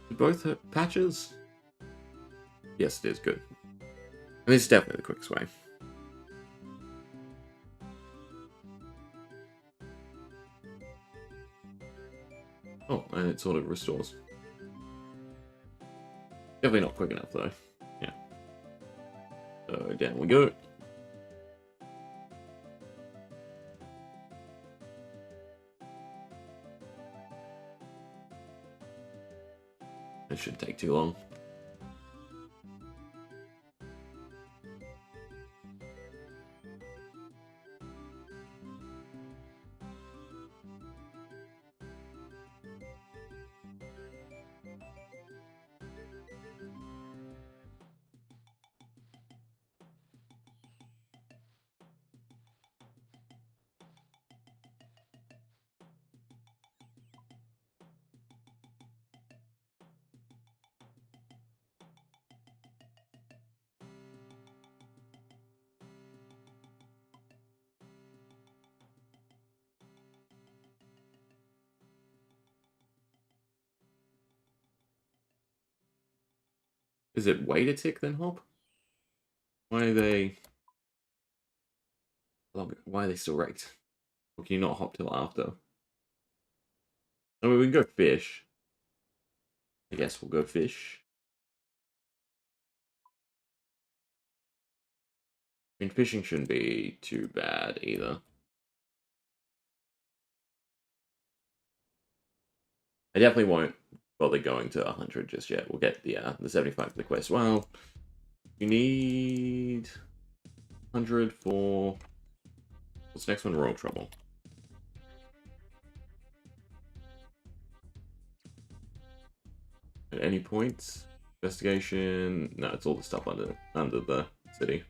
Do both have patches? Yes, it is good. And this is definitely the quickest way. Oh, and it sort of restores. Definitely not quick enough, though. Yeah. So, down we go. It shouldn't take too long. Is it wait a tick then hop? Why are they... Why are they still raked? Or can you not hop till after? I mean, we can go fish. I guess we'll go fish. I mean, fishing shouldn't be too bad either. I definitely won't bother going to 100 just yet. We'll get the 75 for the quest. Well, you need 100 for... What's the next one? Royal Trouble. At any point, investigation. No, it's all the stuff under the city.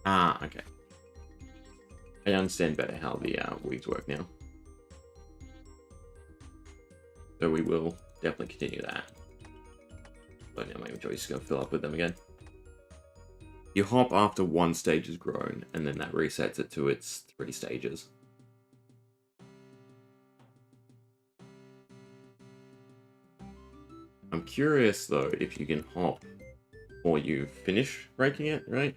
Ah, okay. I understand better how the weeds work now. So we will definitely continue that. But now my inventory is going to fill up with them again. You hop after one stage is grown, and then that resets it to its 3 stages. I'm curious, though, if you can hop or you finish raking it, right?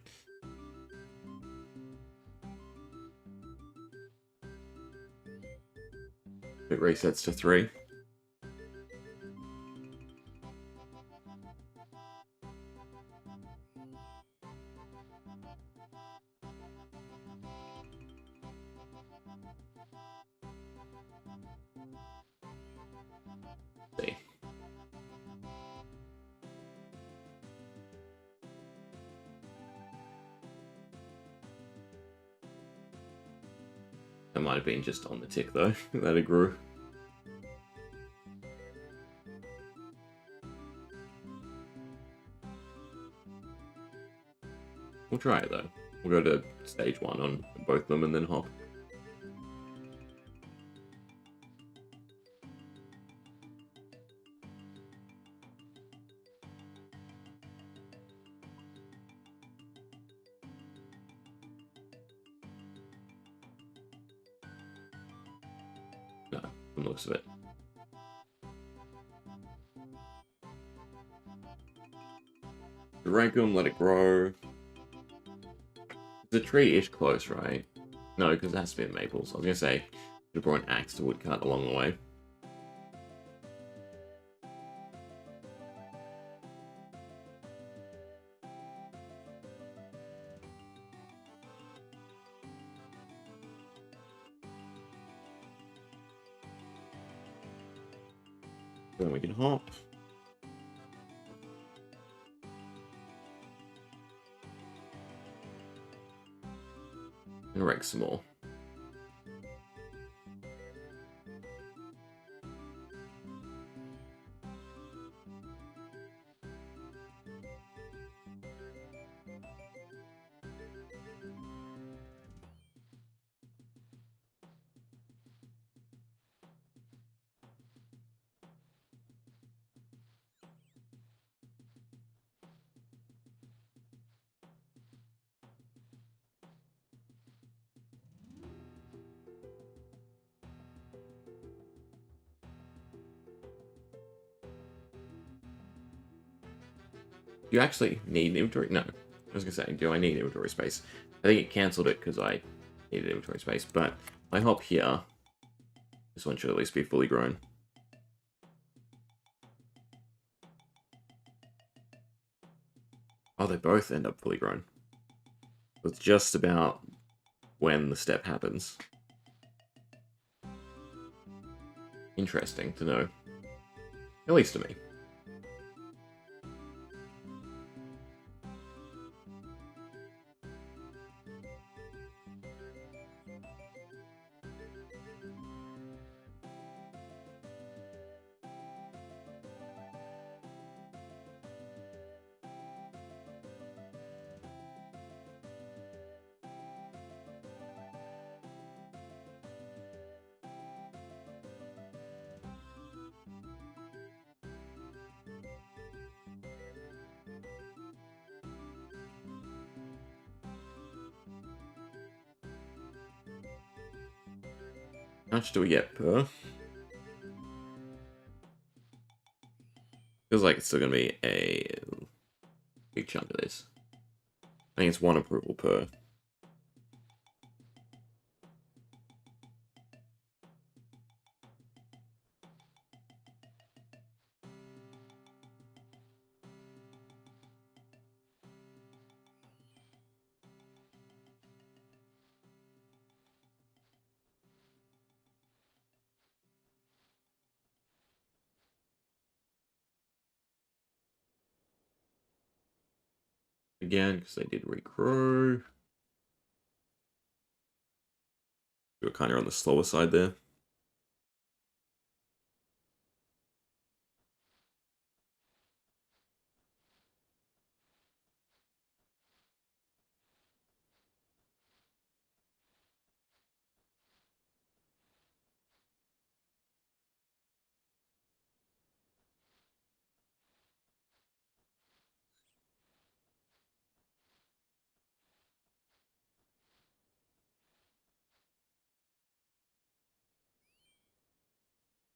It resets to 3. See. That might have been just on the tick, though, that it grew. We'll try it, though. We'll go to stage 1 on both of them and then hop. No, from the looks of it. Rank them, let it grow. The tree is close, right? No, because it has to be in maples. I was gonna say, should have brought an axe to woodcut along the way. Then we can hop. And rank some more. Do you actually need inventory? No. I was gonna say, do I need inventory space? I think it cancelled it because I needed inventory space, but if I hop here, this one should at least be fully grown. Oh, they both end up fully grown. It's just about when the step happens. Interesting to know. At least to me. How much do we get per? Feels like it's still going to be a big chunk of this. I think it's 1 approval per. Again, because they did regrow. We were kind of on the slower side there.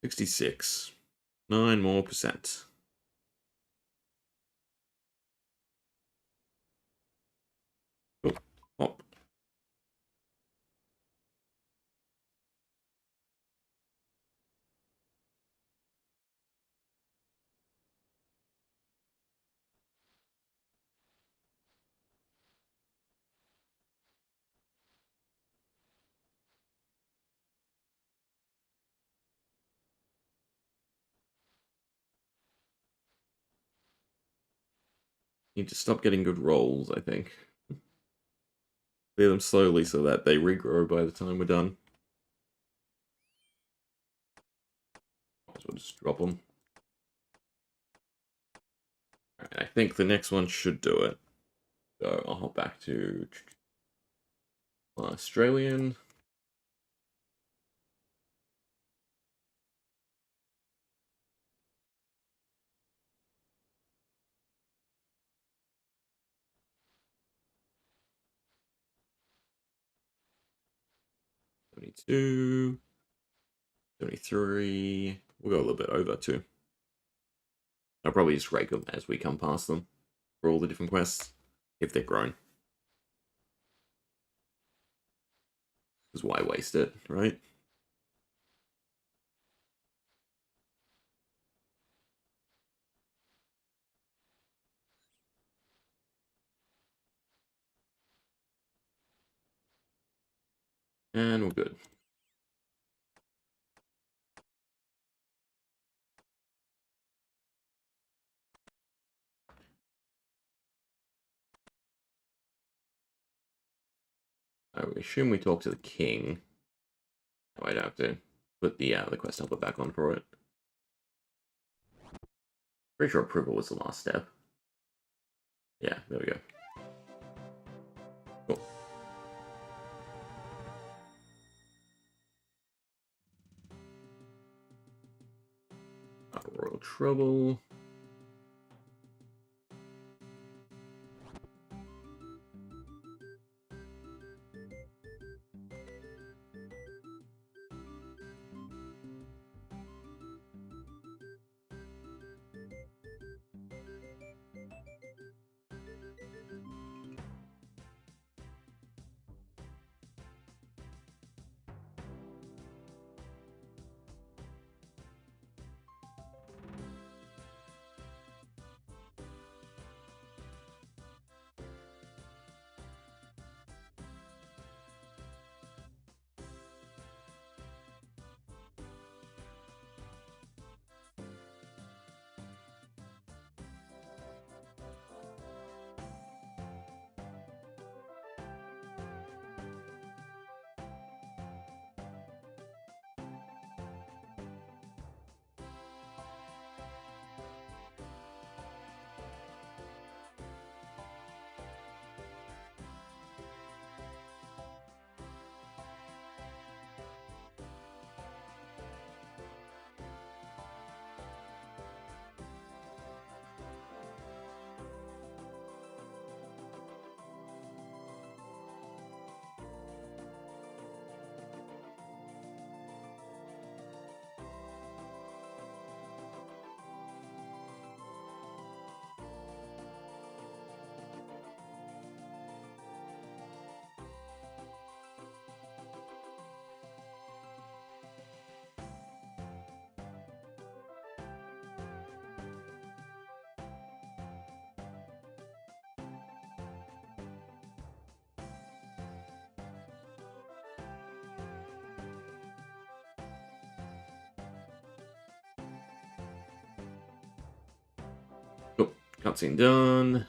$66. 9 more percent. Oh, hop. Need to stop getting good rolls, I think. Clear them slowly so that they regrow by the time we're done. we'll just drop them. Alright, I think the next one should do it. So I'll hop back to Australian. $72, $73. We'll go a little bit over too. I'll probably just rake them as we come past them for all the different quests, if they're grown. Because why waste it, right? And we're good. I assume we talk to the king. I might have to put the quest helper back on for it. Pretty sure approval was the last step. Yeah, there we go. Cool. Royal Trouble. Oh, cutscene done.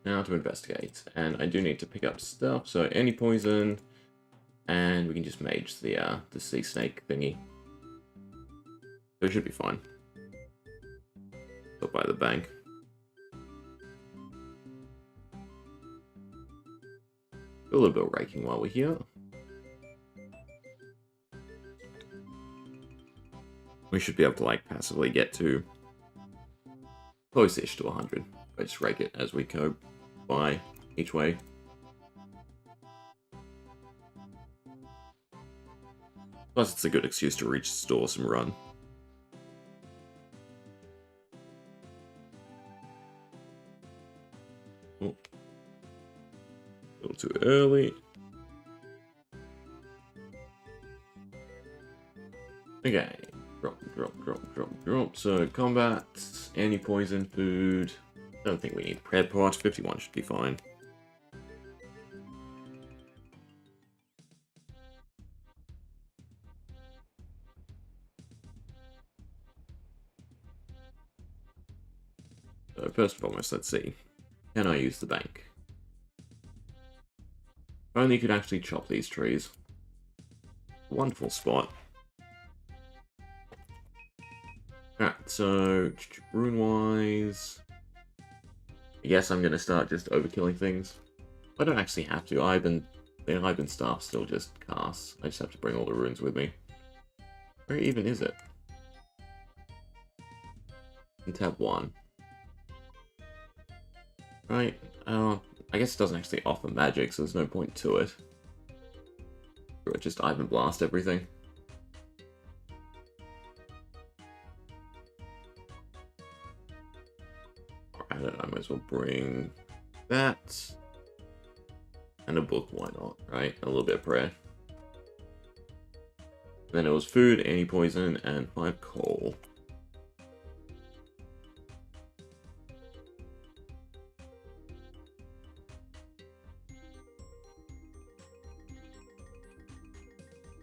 Now to investigate, and I do need to pick up stuff. So any poison, and we can just mage the sea snake thingy. So it should be fine. Up by the bank. Do a little bit of raking while we're here. We should be able to like passively get to close-ish to 100. I just rake it as we go by each way. Plus, it's a good excuse to reach stores and run. Oh. A little too early. Okay. Drop, drop, drop, drop, drop. So, combat, anti-poison, food. Don't think we need prayer pot. 51 should be fine. So first and foremost, let's see. Can I use the bank? If only you could actually chop these trees. Wonderful spot. Alright, so rune-wise, I guess I'm gonna start just overkilling things. I don't actually have to. The Ivan staff still just casts. I just have to bring all the runes with me. Where even is it? In tab 1. Right, I guess it doesn't actually offer magic, so there's no point to it. Or just Ivan blast everything. Alright, I might as well bring that. And a book, why not, right? A little bit of prayer. Then it was food, anti-poison, and 5 coal.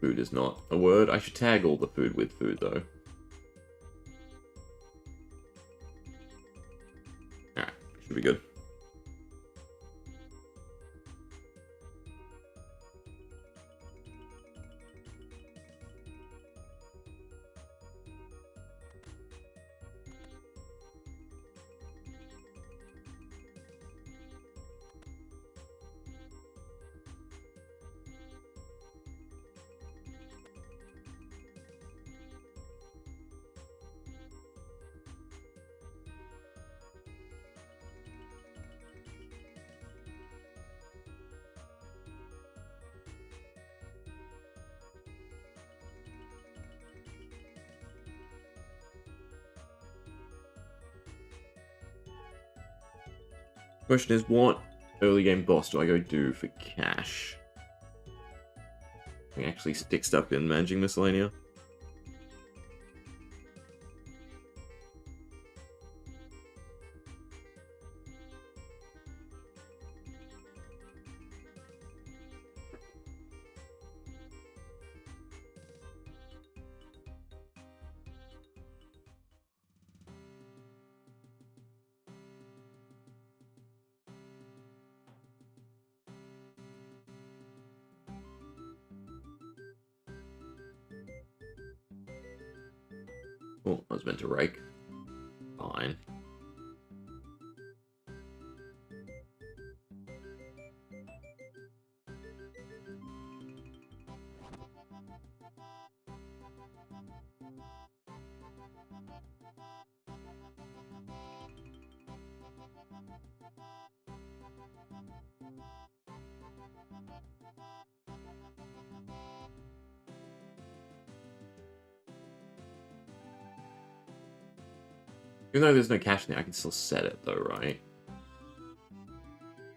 Food is not a word. I should tag all the food with food, though. Alright, should be good. Question is, what early game boss do I go do for cash? Can I actually stick stuff in managing miscellanea? Oh, I was meant to rake. Fine. Even though there's no cash in there, I can still set it though, right?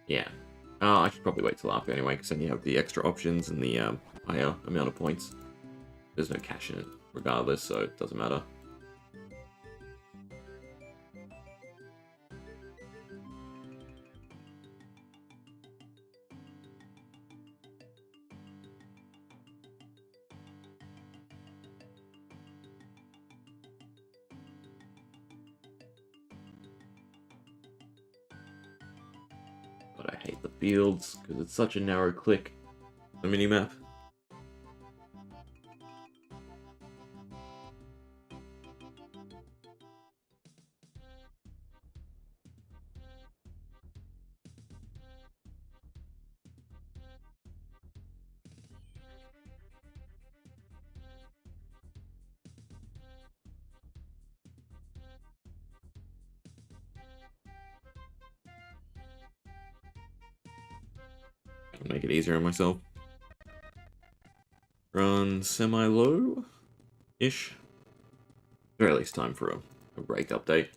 Yeah. I should probably wait till after anyway, because then you have the extra options and the higher amount of points. There's no cash in it, regardless, so it doesn't matter. But I hate the fields, because it's such a narrow click. The minimap. Make it easier on myself. Run semi-low-ish. Or at least time for a break update.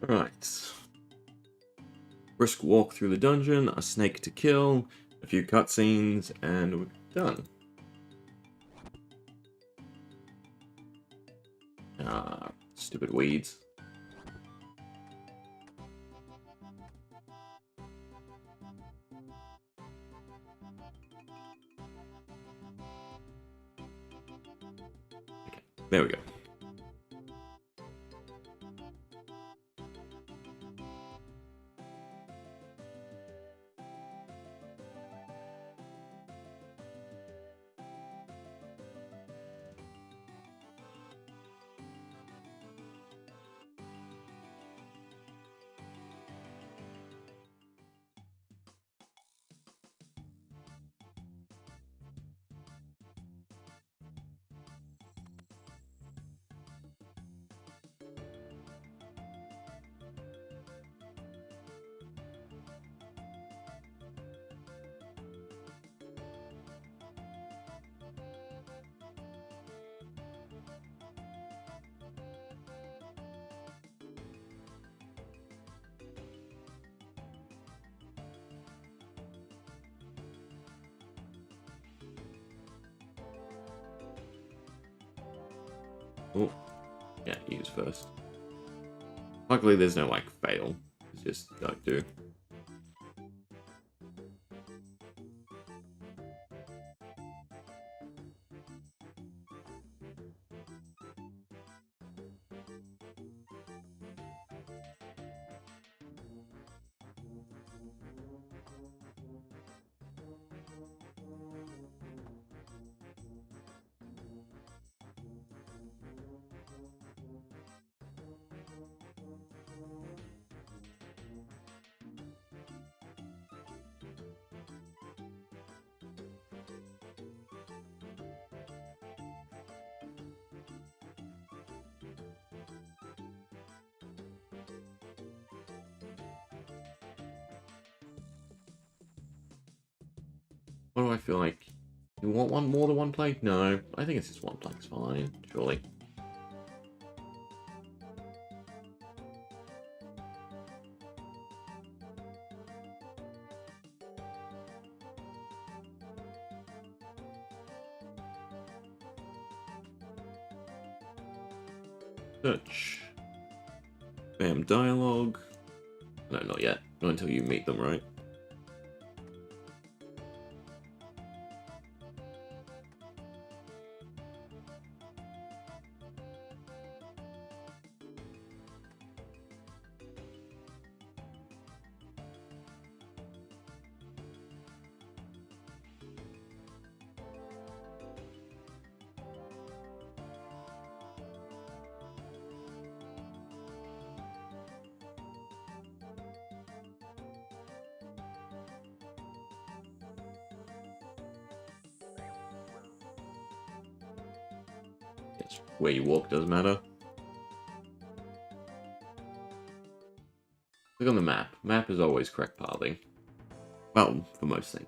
Right. Brisk walk through the dungeon, a snake to kill, a few cutscenes, and we're done. Ah, stupid weeds. Okay, there we go. Oh, yeah, use first. Luckily, there's no, like, fail. It's just don't do. What do I feel like? You want one more than one plank? No, I think it's just one plank's fine, surely. Search. Bam, dialogue. No, not yet. Not until you meet them, right? It's where you walk does matter. Look on the map. Map is always correct pathing. Well, for most things.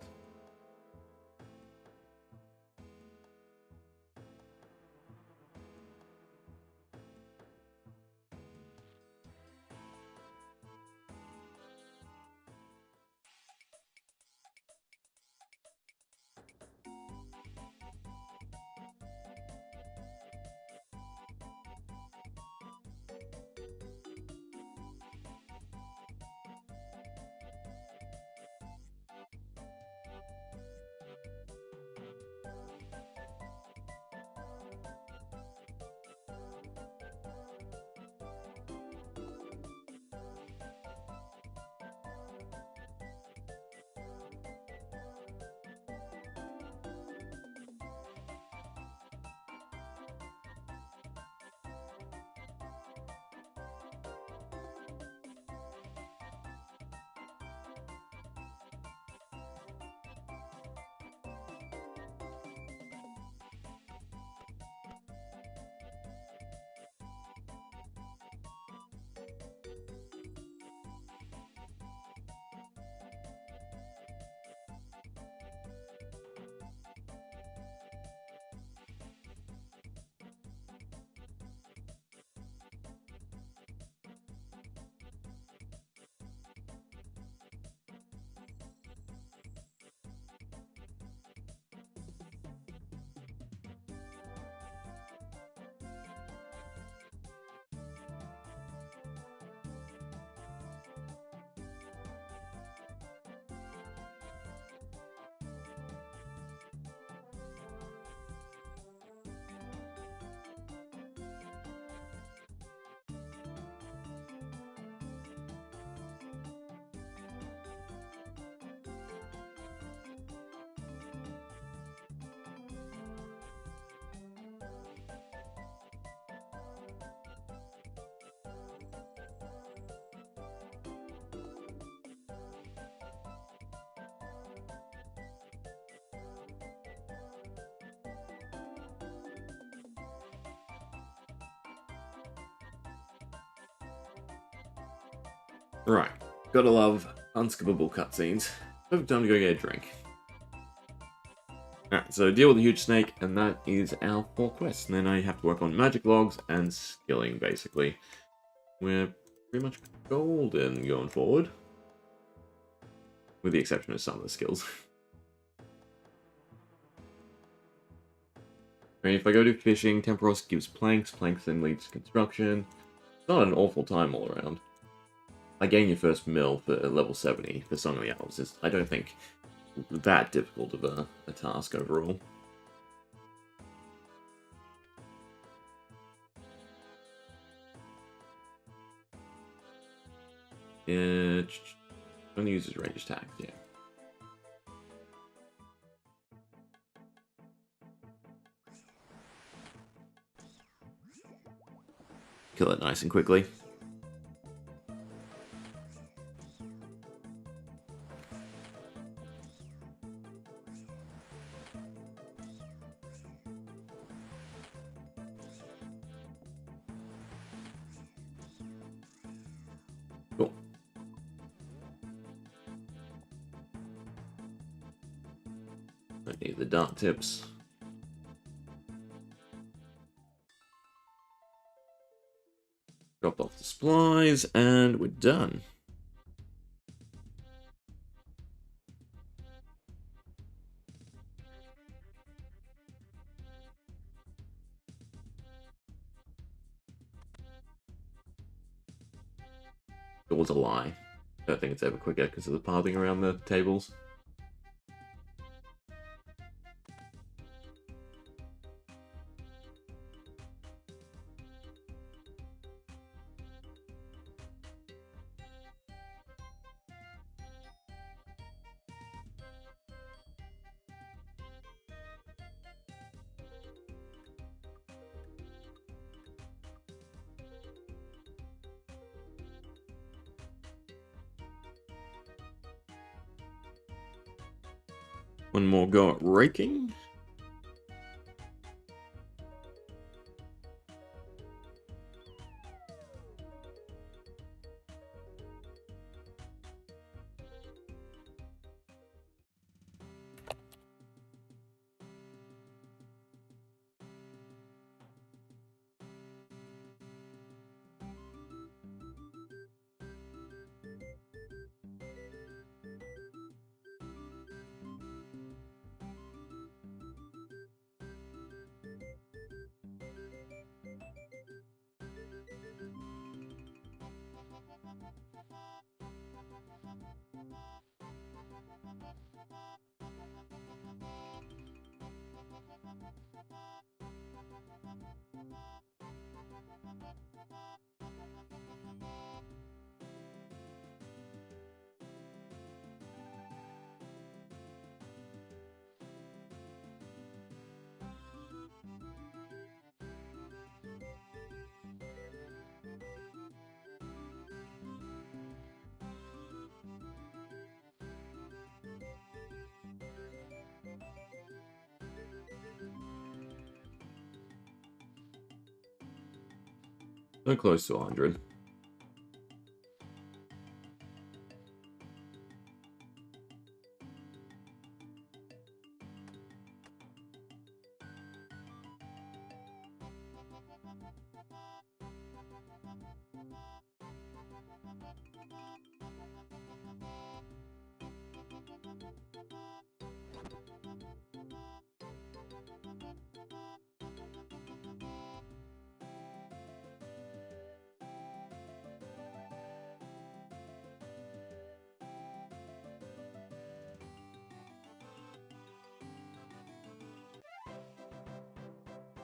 Right. Gotta love unskippable cutscenes. Perfect time to go get a drink. Alright, so deal with the huge snake, and that is our 4 quests. And then I have to work on magic logs and skilling, basically. We're pretty much golden going forward. With the exception of some of the skills. Right, if I go to fishing, Temporos gives planks, planks then leads to construction. It's not an awful time all around. I gain your first mill for level 70 for Song of the Elves. I don't think that difficult of a task overall. Yeah, only uses range attacks, yeah. Kill it nice and quickly. Cool. I need the dart tips. Drop off the supplies, and we're done. It was a lie. I don't think it's ever quicker because of the pathing around the tables. One more go at raking. So close to 100.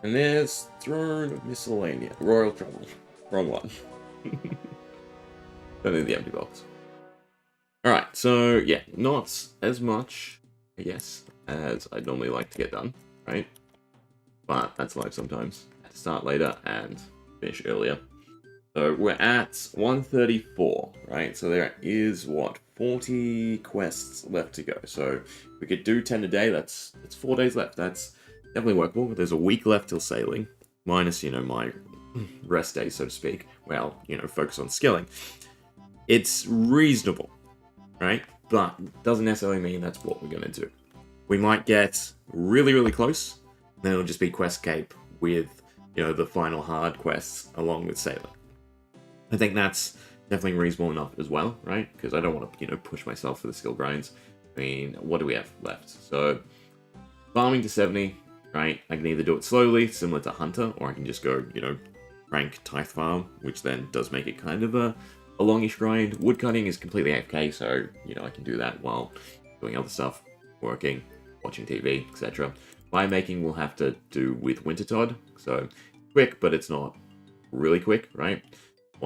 And there's Throne of Miscellanea. Royal Trouble. Wrong one. Don't need the empty box. Alright, so yeah, not as much, I guess, as I'd normally like to get done, right? But that's life sometimes. I have to start later and finish earlier. So we're at 134, right? So there is, what, 40 quests left to go. So we could do 10 a day. That's 4 days left. That's definitely workable. There's a week left till sailing, minus, my rest days, so to speak. Well, focus on skilling. It's reasonable, right? But doesn't necessarily mean that's what we're going to do. We might get really, really close, then it'll just be Questcape with, the final hard quests along with sailing. I think that's definitely reasonable enough as well, right? Because I don't want to, push myself for the skill grinds. I mean, what do we have left? So, farming to 70, right? I can either do it slowly, similar to Hunter, or I can just go, rank Tithe Farm, which then does make it kind of a longish grind. Woodcutting is completely AFK, so, I can do that while doing other stuff, working, watching TV, etc. Fire making will have to do with Wintertodd, so quick, but it's not really quick, right?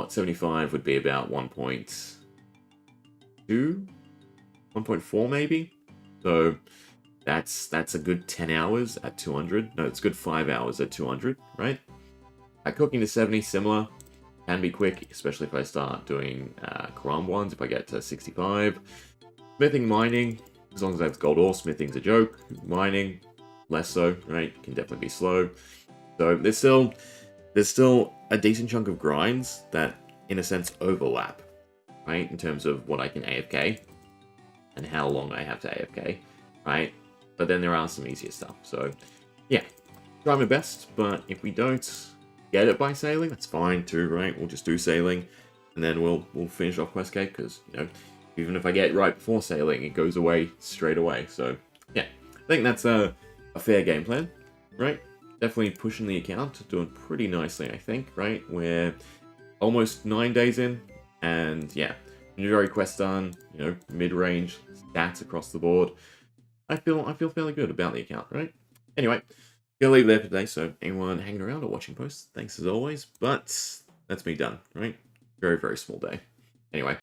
75 would be about 1.2? 1.4 maybe? So that's a good 10 hours at 200. No, it's good 5 hours at 200, right? Cooking to 70, similar. Can be quick, especially if I start doing Karam ones, if I get to 65. Smithing, mining, as long as I have gold ore, smithing's a joke. Mining, less so, right? Can definitely be slow. So there's still a decent chunk of grinds that, in a sense, overlap, right? In terms of what I can AFK and how long I have to AFK, right? But then there are some easier stuff. So, yeah, try my best. But if we don't get it by sailing, that's fine too, right? We'll just do sailing, and then we'll finish off Questcape because even if I get it right before sailing, it goes away straight away. So, yeah, I think that's a fair game plan, right? Definitely pushing the account, doing pretty nicely, I think, right? We're almost 9 days in, and yeah, Majority quest done, mid-range stats across the board. I feel fairly good about the account, right? Anyway, gonna leave it there for today, so anyone hanging around or watching posts, thanks as always, but that's me done, right? Very, very small day. Anyway.